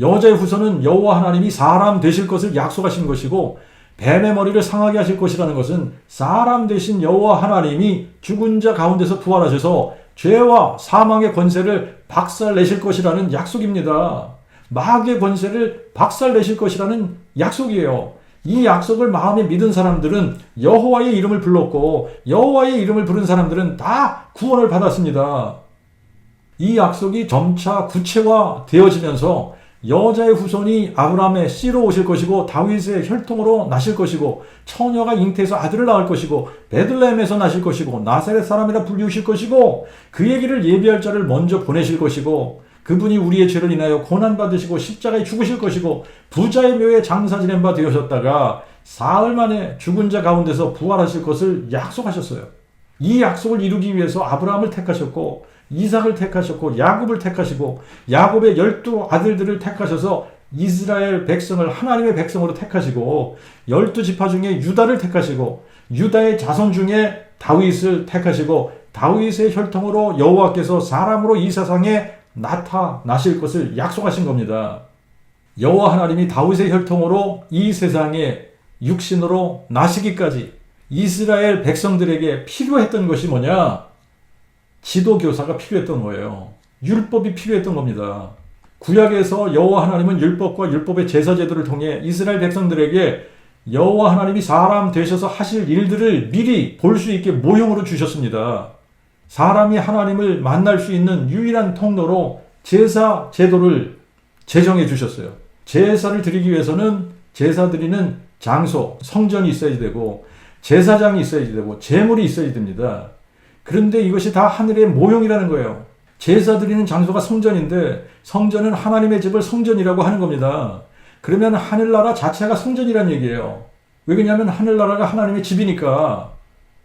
여자의 후손은 여호와 하나님이 사람 되실 것을 약속하신 것이고 뱀의 머리를 상하게 하실 것이라는 것은 사람 되신 여호와 하나님이 죽은 자 가운데서 부활하셔서 죄와 사망의 권세를 박살내실 것이라는 약속입니다. 마귀의 권세를 박살내실 것이라는 약속이에요. 이 약속을 마음에 믿은 사람들은 여호와의 이름을 불렀고 여호와의 이름을 부른 사람들은 다 구원을 받았습니다. 이 약속이 점차 구체화되어지면서 여자의 후손이 아브라함의 씨로 오실 것이고 다윗의 혈통으로 나실 것이고 처녀가 잉태해서 아들을 낳을 것이고 베들레헴에서 나실 것이고 나사렛 사람이라 불리우실 것이고 그의 길을 예비할 자를 먼저 보내실 것이고 그분이 우리의 죄를 인하여 고난받으시고 십자가에 죽으실 것이고 부자의 묘에 장사 지낸 바 되셨다가 사흘 만에 죽은 자 가운데서 부활하실 것을 약속하셨어요. 이 약속을 이루기 위해서 아브라함을 택하셨고 이삭을 택하셨고 야곱을 택하시고 야곱의 12 아들들을 택하셔서 이스라엘 백성을 하나님의 백성으로 택하시고 12지파 중에 유다를 택하시고 유다의 자손 중에 다윗을 택하시고 다윗의 혈통으로 여호와께서 사람으로 이 세상에 나타나실 것을 약속하신 겁니다. 여호와 하나님이 다윗의 혈통으로 이 세상에 육신으로 나시기까지 이스라엘 백성들에게 필요했던 것이 뭐냐? 지도교사가 필요했던 거예요. 율법이 필요했던 겁니다. 구약에서 여호와 하나님은 율법과 율법의 제사 제도를 통해 이스라엘 백성들에게 여호와 하나님이 사람 되셔서 하실 일들을 미리 볼 수 있게 모형으로 주셨습니다. 사람이 하나님을 만날 수 있는 유일한 통로로 제사 제도를 제정해 주셨어요. 제사를 드리기 위해서는 제사 드리는 장소, 성전이 있어야 되고 제사장이 있어야 되고 제물이 있어야 됩니다. 그런데 이것이 다 하늘의 모형이라는 거예요. 제사 드리는 장소가 성전인데 성전은 하나님의 집을 성전이라고 하는 겁니다. 그러면 하늘나라 자체가 성전이란 얘기예요. 왜 그러냐면 하늘나라가 하나님의 집이니까.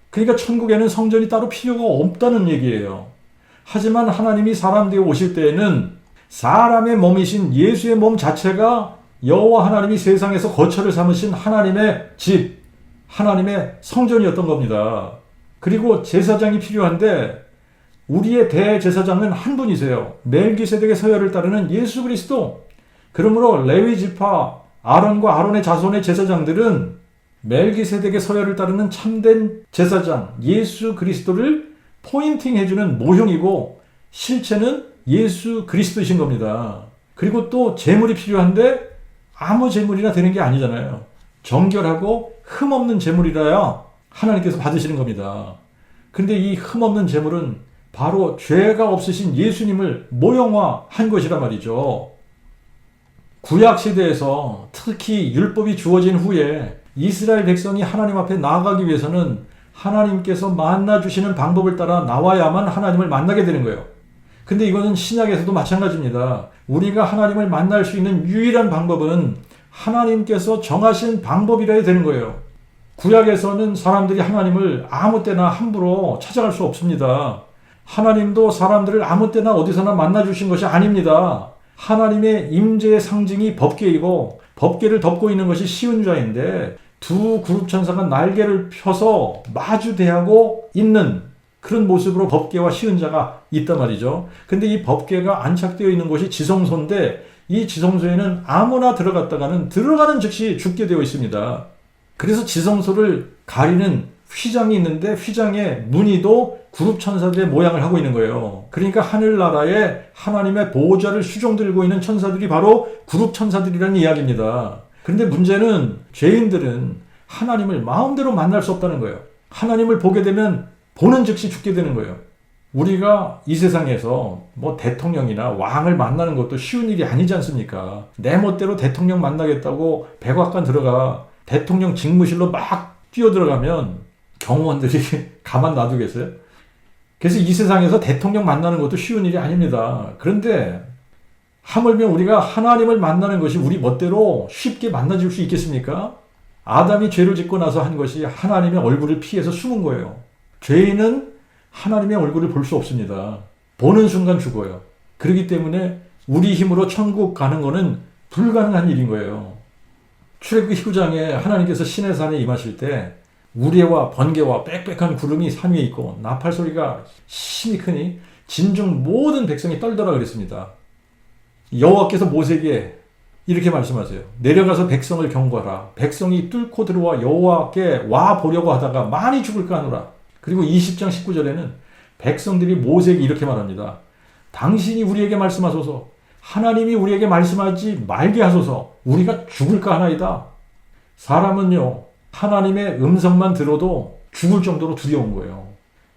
그러니까 천국에는 성전이 따로 필요가 없다는 얘기예요. 하지만 하나님이 사람 되어 오실 때에는 사람의 몸이신 예수의 몸 자체가 여호와 하나님이 세상에서 거처를 삼으신 하나님의 집, 하나님의 성전이었던 겁니다. 그리고 제사장이 필요한데 우리의 대제사장은 한 분이세요. 멜기세덱의 서열을 따르는 예수 그리스도. 그러므로 레위 지파 아론과 아론의 자손의 제사장들은 멜기세덱의 서열을 따르는 참된 제사장 예수 그리스도를 포인팅해주는 모형이고 실체는 예수 그리스도이신 겁니다. 그리고 또 제물이 필요한데 아무 제물이나 되는 게 아니잖아요. 정결하고 흠없는 제물이라야 하나님께서 받으시는 겁니다. 그런데 이 흠없는 제물은 바로 죄가 없으신 예수님을 모형화한 것이란 말이죠. 구약시대에서 특히 율법이 주어진 후에 이스라엘 백성이 하나님 앞에 나아가기 위해서는 하나님께서 만나주시는 방법을 따라 나와야만 하나님을 만나게 되는 거예요. 근데 이거는 신약에서도 마찬가지입니다. 우리가 하나님을 만날 수 있는 유일한 방법은 하나님께서 정하신 방법이라야 되는 거예요. 구약에서는 사람들이 하나님을 아무 때나 함부로 찾아갈 수 없습니다. 하나님도 사람들을 아무 때나 어디서나 만나주신 것이 아닙니다. 하나님의 임재의 상징이 법궤이고 법궤를 덮고 있는 것이 시은좌인데 두 그룹 천사가 날개를 펴서 마주대하고 있는 그런 모습으로 법궤와 시은자가 있단 말이죠. 근데 이 법궤가 안착되어 있는 곳이 지성소인데 이 지성소에는 아무나 들어갔다가는 들어가는 즉시 죽게 되어 있습니다. 그래서 지성소를 가리는 휘장이 있는데 휘장의 무늬도 그룹 천사들의 모양을 하고 있는 거예요. 그러니까 하늘나라에 하나님의 보호자를 수종 들고 있는 천사들이 바로 그룹 천사들이라는 이야기입니다. 그런데 문제는 죄인들은 하나님을 마음대로 만날 수 없다는 거예요. 하나님을 보게 되면 보는 즉시 죽게 되는 거예요. 우리가 이 세상에서 뭐 대통령이나 왕을 만나는 것도 쉬운 일이 아니지 않습니까? 내 멋대로 대통령 만나겠다고 백악관 들어가 대통령 직무실로 막 뛰어들어가면 경호원들이 가만 놔두겠어요? 그래서 이 세상에서 대통령 만나는 것도 쉬운 일이 아닙니다. 그런데 하물며 우리가 하나님을 만나는 것이 우리 멋대로 쉽게 만나질 수 있겠습니까? 아담이 죄를 짓고 나서 한 것이 하나님의 얼굴을 피해서 숨은 거예요. 죄인은 하나님의 얼굴을 볼 수 없습니다. 보는 순간 죽어요. 그렇기 때문에 우리 힘으로 천국 가는 것은 불가능한 일인 거예요. 출애굽기 19장에 하나님께서 시내산에 임하실 때 우레와 번개와 빽빽한 구름이 산 위에 있고 나팔 소리가 심히 크니 진중 모든 백성이 떨더라 그랬습니다. 여호와께서 모세에게 이렇게 말씀하세요. 내려가서 백성을 경고하라. 백성이 뚫고 들어와 여호와께 와 보려고 하다가 많이 죽을까 하노라. 그리고 20장 19절에는 백성들이 모세에게 이렇게 말합니다. 당신이 우리에게 말씀하소서. 하나님이 우리에게 말씀하지 말게 하소서. 우리가 죽을까 하나이다. 사람은요, 하나님의 음성만 들어도 죽을 정도로 두려운 거예요.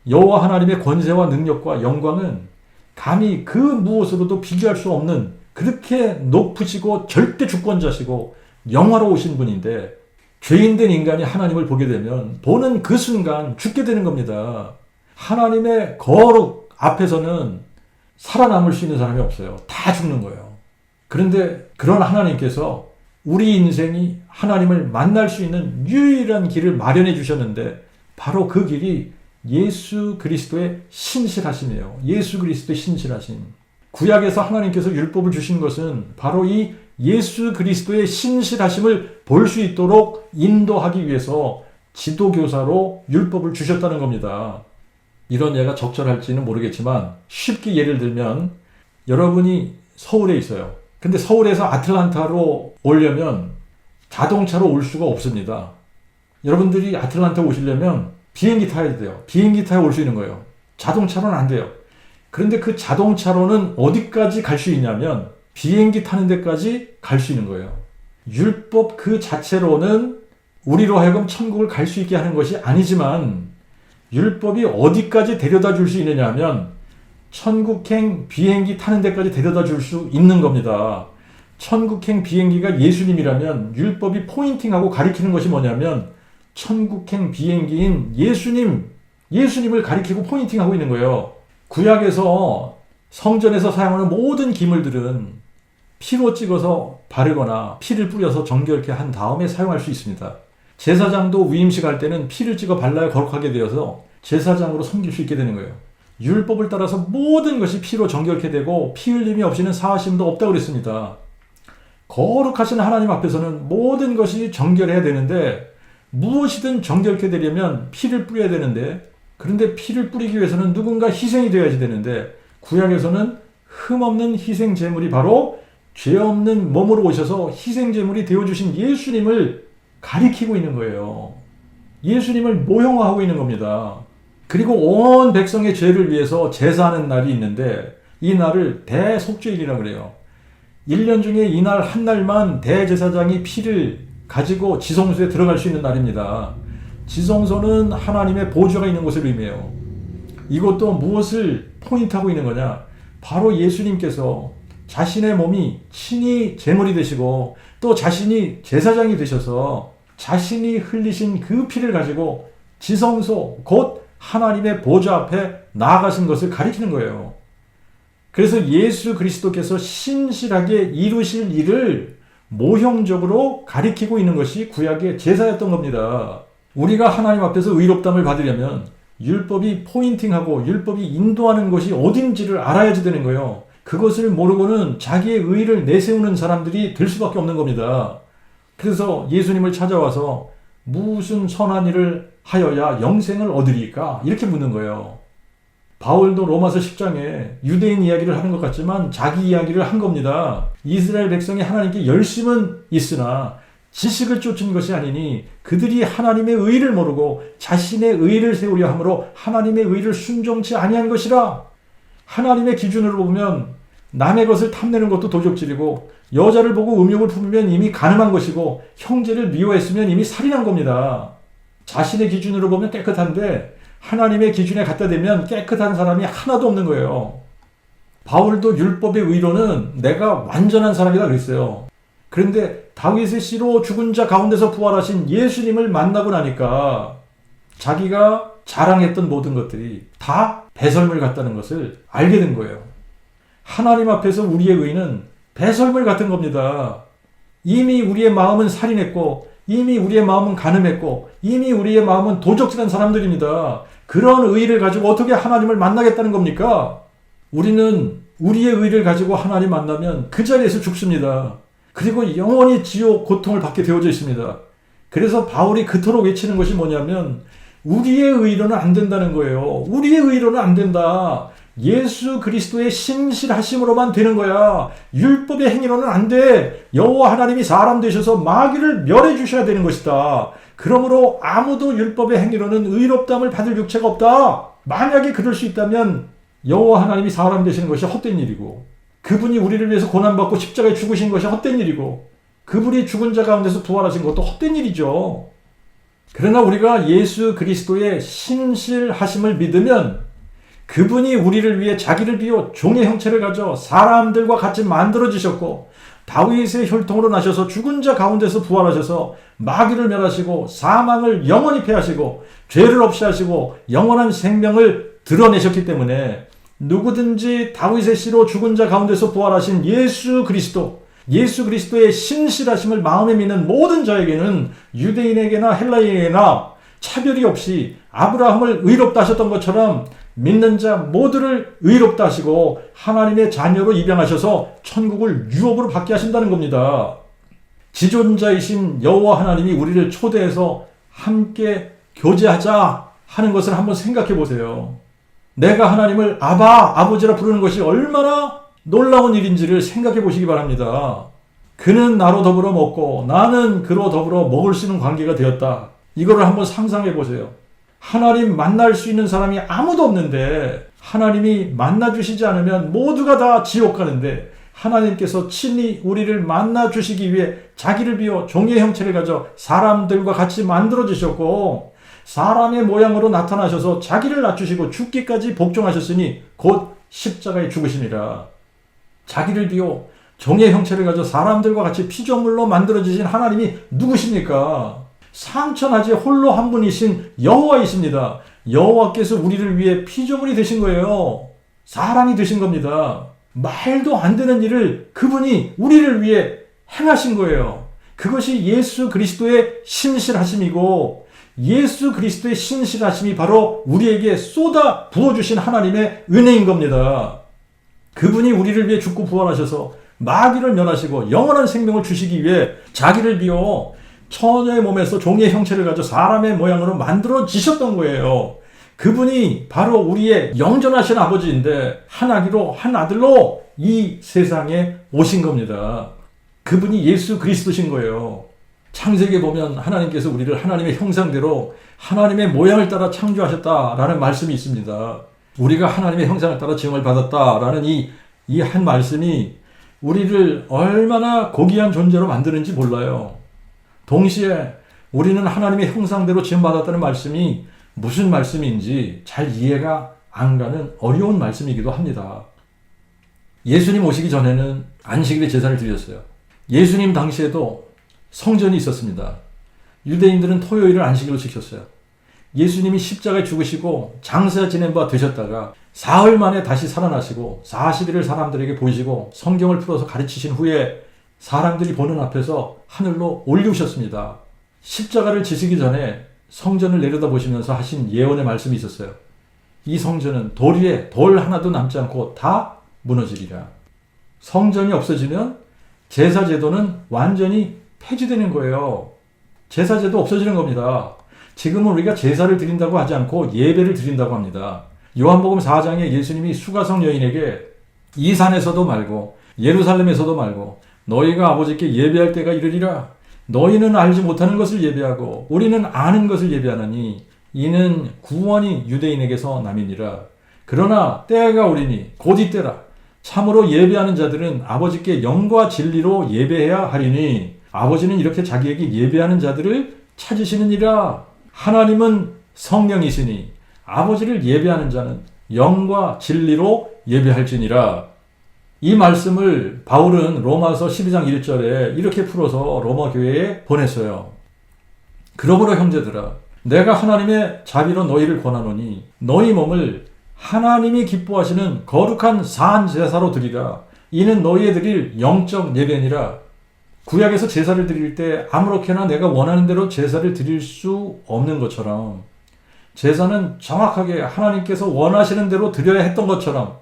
여호와 하나님의 권세와 능력과 영광은 감히 그 무엇으로도 비교할 수 없는 그렇게 높으시고 절대 주권자시고 영화로우신 분인데 죄인된 인간이 하나님을 보게 되면 보는 그 순간 죽게 되는 겁니다. 하나님의 거룩 앞에서는 살아남을 수 있는 사람이 없어요. 다 죽는 거예요. 그런데 그런 하나님께서 우리 인생이 하나님을 만날 수 있는 유일한 길을 마련해 주셨는데 바로 그 길이 예수 그리스도의 신실하심이에요. 예수 그리스도의 신실하심. 구약에서 하나님께서 율법을 주신 것은 바로 이 예수 그리스도의 신실하심을 볼 수 있도록 인도하기 위해서 지도교사로 율법을 주셨다는 겁니다. 이런 예가 적절할지는 모르겠지만 쉽게 예를 들면 여러분이 서울에 있어요. 근데 서울에서 아틀란타로 오려면 자동차로 올 수가 없습니다. 여러분들이 아틀란타 오시려면 비행기 타야 돼요. 비행기 타야 올 수 있는 거예요. 자동차로는 안 돼요. 그런데 그 자동차로는 어디까지 갈 수 있냐면 비행기 타는 데까지 갈 수 있는 거예요. 율법 그 자체로는 우리로 하여금 천국을 갈 수 있게 하는 것이 아니지만 율법이 어디까지 데려다 줄 수 있느냐 하면 천국행 비행기 타는 데까지 데려다 줄 수 있는 겁니다. 천국행 비행기가 예수님이라면 율법이 포인팅하고 가리키는 것이 뭐냐면 천국행 비행기인 예수님을 가리키고 포인팅하고 있는 거예요. 구약에서 성전에서 사용하는 모든 기물들은 피로 찍어서 바르거나 피를 뿌려서 정결케 한 다음에 사용할 수 있습니다. 제사장도 위임식 할 때는 피를 찍어 발라야 거룩하게 되어서 제사장으로 섬길 수 있게 되는 거예요. 율법을 따라서 모든 것이 피로 정결케 되고 피 흘림이 없이는 사하심도 없다고 그랬습니다. 거룩하신 하나님 앞에서는 모든 것이 정결해야 되는데 무엇이든 정결케 되려면 피를 뿌려야 되는데 그런데 피를 뿌리기 위해서는 누군가 희생이 되어야지 되는데 구약에서는 흠없는 희생 제물이 바로 죄 없는 몸으로 오셔서 희생 제물이 되어주신 예수님을 가리키고 있는 거예요. 예수님을 모형화하고 있는 겁니다. 그리고 온 백성의 죄를 위해서 제사하는 날이 있는데 이 날을 대속죄일이라고 그래요. 1년 중에 이 날 한 날만 대제사장이 피를 가지고 지성소에 들어갈 수 있는 날입니다. 지성소는 하나님의 보좌가 있는 것을 의미해요. 이것도 무엇을 포인트하고 있는 거냐? 바로 예수님께서 자신의 몸이 친히 제물이 되시고 또 자신이 제사장이 되셔서 자신이 흘리신 그 피를 가지고 지성소 곧 하나님의 보좌 앞에 나아가신 것을 가리키는 거예요. 그래서 예수 그리스도께서 신실하게 이루실 일을 모형적으로 가리키고 있는 것이 구약의 제사였던 겁니다. 우리가 하나님 앞에서 의롭다함을 받으려면 율법이 포인팅하고 율법이 인도하는 것이 어딘지를 알아야지 되는 거예요. 그것을 모르고는 자기의 의의를 내세우는 사람들이 될 수밖에 없는 겁니다. 그래서 예수님을 찾아와서 무슨 선한 일을 하여야 영생을 얻으리까? 이렇게 묻는 거예요. 바울도 로마서 10장에 유대인 이야기를 하는 것 같지만 자기 이야기를 한 겁니다. 이스라엘 백성이 하나님께 열심은 있으나 지식을 쫓은 것이 아니니 그들이 하나님의 의를 모르고 자신의 의를 세우려 함으로 하나님의 의를 순종치 아니한 것이라. 하나님의 기준으로 보면 남의 것을 탐내는 것도 도적질이고 여자를 보고 음욕을 품으면 이미 간음한 것이고 형제를 미워했으면 이미 살인한 겁니다. 자신의 기준으로 보면 깨끗한데 하나님의 기준에 갖다 대면 깨끗한 사람이 하나도 없는 거예요. 바울도 율법의 의로는 내가 완전한 사람이다 그랬어요. 그런데 다윗의 씨로 죽은 자 가운데서 부활하신 예수님을 만나고 나니까 자기가 자랑했던 모든 것들이 다 배설물 같다는 것을 알게 된 거예요. 하나님 앞에서 우리의 의는 배설물 같은 겁니다. 이미 우리의 마음은 살인했고 이미 우리의 마음은 간음했고 이미 우리의 마음은 도적질한 사람들입니다. 그런 의를 가지고 어떻게 하나님을 만나겠다는 겁니까? 우리는 우리의 의를 가지고 하나님 만나면 그 자리에서 죽습니다. 그리고 영원히 지옥 고통을 받게 되어져 있습니다. 그래서 바울이 그토록 외치는 것이 뭐냐면 우리의 의로는 안 된다는 거예요. 우리의 의로는 안 된다. 예수 그리스도의 신실하심으로만 되는 거야. 율법의 행위로는 안 돼. 여호와 하나님이 사람 되셔서 마귀를 멸해 주셔야 되는 것이다. 그러므로 아무도 율법의 행위로는 의롭다함을 받을 육체가 없다. 만약에 그럴 수 있다면 여호와 하나님이 사람 되시는 것이 헛된 일이고 그분이 우리를 위해서 고난받고 십자가에 죽으신 것이 헛된 일이고 그분이 죽은 자 가운데서 부활하신 것도 헛된 일이죠. 그러나 우리가 예수 그리스도의 신실하심을 믿으면 그분이 우리를 위해 자기를 비워 종의 형체를 가져 사람들과 같이 만들어지셨고 다윗의 혈통으로 나셔서 죽은 자 가운데서 부활하셔서 마귀를 멸하시고 사망을 영원히 패하시고 죄를 없이 하시고 영원한 생명을 드러내셨기 때문에 누구든지 다윗의 씨로 죽은 자 가운데서 부활하신 예수 그리스도의 신실하심을 마음에 믿는 모든 자에게는 유대인에게나 헬라인에게나 차별이 없이 아브라함을 의롭다 하셨던 것처럼 믿는 자 모두를 의롭다 하시고 하나님의 자녀로 입양하셔서 천국을 유업으로 받게 하신다는 겁니다. 지존자이신 여호와 하나님이 우리를 초대해서 함께 교제하자 하는 것을 한번 생각해 보세요. 내가 하나님을 아버지라 부르는 것이 얼마나 놀라운 일인지를 생각해 보시기 바랍니다. 그는 나로 더불어 먹고 나는 그로 더불어 먹을 수 있는 관계가 되었다. 이거를 한번 상상해 보세요. 하나님 만날 수 있는 사람이 아무도 없는데 하나님이 만나주시지 않으면 모두가 다 지옥 가는데 하나님께서 친히 우리를 만나주시기 위해 자기를 비워 종의 형체를 가져 사람들과 같이 만들어주셨고 사람의 모양으로 나타나셔서 자기를 낮추시고 죽기까지 복종하셨으니 곧 십자가에 죽으시니라. 자기를 비워 종의 형체를 가져 사람들과 같이 피조물로 만들어지신 하나님이 누구십니까? 상천하지 홀로 한 분이신 여호와이십니다. 여호와께서 우리를 위해 피조물이 되신 거예요. 사람이 되신 겁니다. 말도 안 되는 일을 그분이 우리를 위해 행하신 거예요. 그것이 예수 그리스도의 신실하심이고 예수 그리스도의 신실하심이 바로 우리에게 쏟아 부어주신 하나님의 은혜인 겁니다. 그분이 우리를 위해 죽고 부활하셔서 마귀를 멸하시고 영원한 생명을 주시기 위해 자기를 비워 처녀의 몸에서 종의 형체를 가져 사람의 모양으로 만들어지셨던 거예요. 그분이 바로 우리의 영전하신 아버지인데 한 아기로 한 아들로 이 세상에 오신 겁니다. 그분이 예수 그리스도신 거예요. 창세기에 보면 하나님께서 우리를 하나님의 형상대로 하나님의 모양을 따라 창조하셨다라는 말씀이 있습니다. 우리가 하나님의 형상을 따라 지음을 받았다라는 이 한 말씀이 우리를 얼마나 고귀한 존재로 만드는지 몰라요. 동시에 우리는 하나님의 형상대로 지음받았다는 말씀이 무슨 말씀인지 잘 이해가 안 가는 어려운 말씀이기도 합니다. 예수님 오시기 전에는 안식일에 제사를 드렸어요. 예수님 당시에도 성전이 있었습니다. 유대인들은 토요일을 안식일로 지켰어요. 예수님이 십자가에 죽으시고 장사 지낸 바 되셨다가 사흘 만에 다시 살아나시고 40일을 사람들에게 보이시고 성경을 풀어서 가르치신 후에 사람들이 보는 앞에서 하늘로 올리우셨습니다. 십자가를 지시기 전에 성전을 내려다보시면서 하신 예언의 말씀이 있었어요. 이 성전은 돌 위에 돌 하나도 남지 않고 다 무너지리라. 성전이 없어지면 제사제도는 완전히 폐지되는 거예요. 제사제도 없어지는 겁니다. 지금은 우리가 제사를 드린다고 하지 않고 예배를 드린다고 합니다. 요한복음 4장에 예수님이 수가성 여인에게 이 산에서도 말고 예루살렘에서도 말고 너희가 아버지께 예배할 때가 이르리라. 너희는 알지 못하는 것을 예배하고 우리는 아는 것을 예배하느니 이는 구원이 유대인에게서 남이니라. 그러나 때가 오리니 곧 이때라. 참으로 예배하는 자들은 아버지께 영과 진리로 예배해야 하리니 아버지는 이렇게 자기에게 예배하는 자들을 찾으시느니라. 하나님은 성령이시니 아버지를 예배하는 자는 영과 진리로 예배할지니라. 이 말씀을 바울은 로마서 12장 1절에 이렇게 풀어서 로마 교회에 보냈어요. 그러므로 형제들아, 내가 하나님의 자비로 너희를 권하노니 너희 몸을 하나님이 기뻐하시는 거룩한 산 제사로 드리라. 이는 너희의 드릴 영적 예배니라. 구약에서 제사를 드릴 때 아무렇게나 내가 원하는 대로 제사를 드릴 수 없는 것처럼 제사는 정확하게 하나님께서 원하시는 대로 드려야 했던 것처럼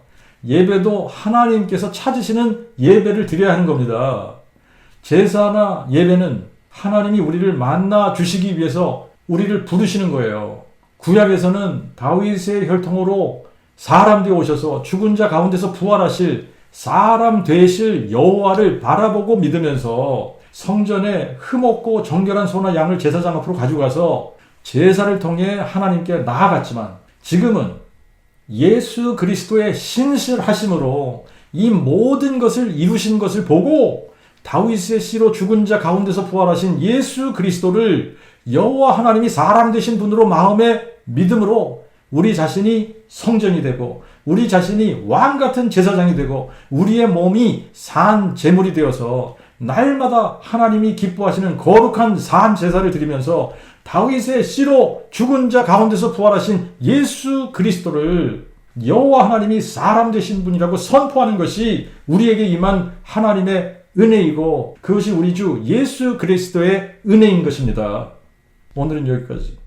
예배도 하나님께서 찾으시는 예배를 드려야 하는 겁니다. 제사나 예배는 하나님이 우리를 만나 주시기 위해서 우리를 부르시는 거예요. 구약에서는 다윗의 혈통으로 사람들이 오셔서 죽은 자 가운데서 부활하실 사람 되실 여호와를 바라보고 믿으면서 성전에 흠없고 정결한 소나 양을 제사장 앞으로 가지고 가서 제사를 통해 하나님께 나아갔지만 지금은 예수 그리스도의 신실하심으로 이 모든 것을 이루신 것을 보고 다윗의 씨로 죽은 자 가운데서 부활하신 예수 그리스도를 여호와 하나님이 사람 되신 분으로 마음에 믿음으로 우리 자신이 성전이 되고 우리 자신이 왕 같은 제사장이 되고 우리의 몸이 산 제물이 되어서 날마다 하나님이 기뻐하시는 거룩한 산 제사를 드리면서 다윗의 씨로 죽은 자 가운데서 부활하신 예수 그리스도를 여호와 하나님이 사람 되신 분이라고 선포하는 것이 우리에게 임한 하나님의 은혜이고 그것이 우리 주 예수 그리스도의 은혜인 것입니다. 오늘은 여기까지.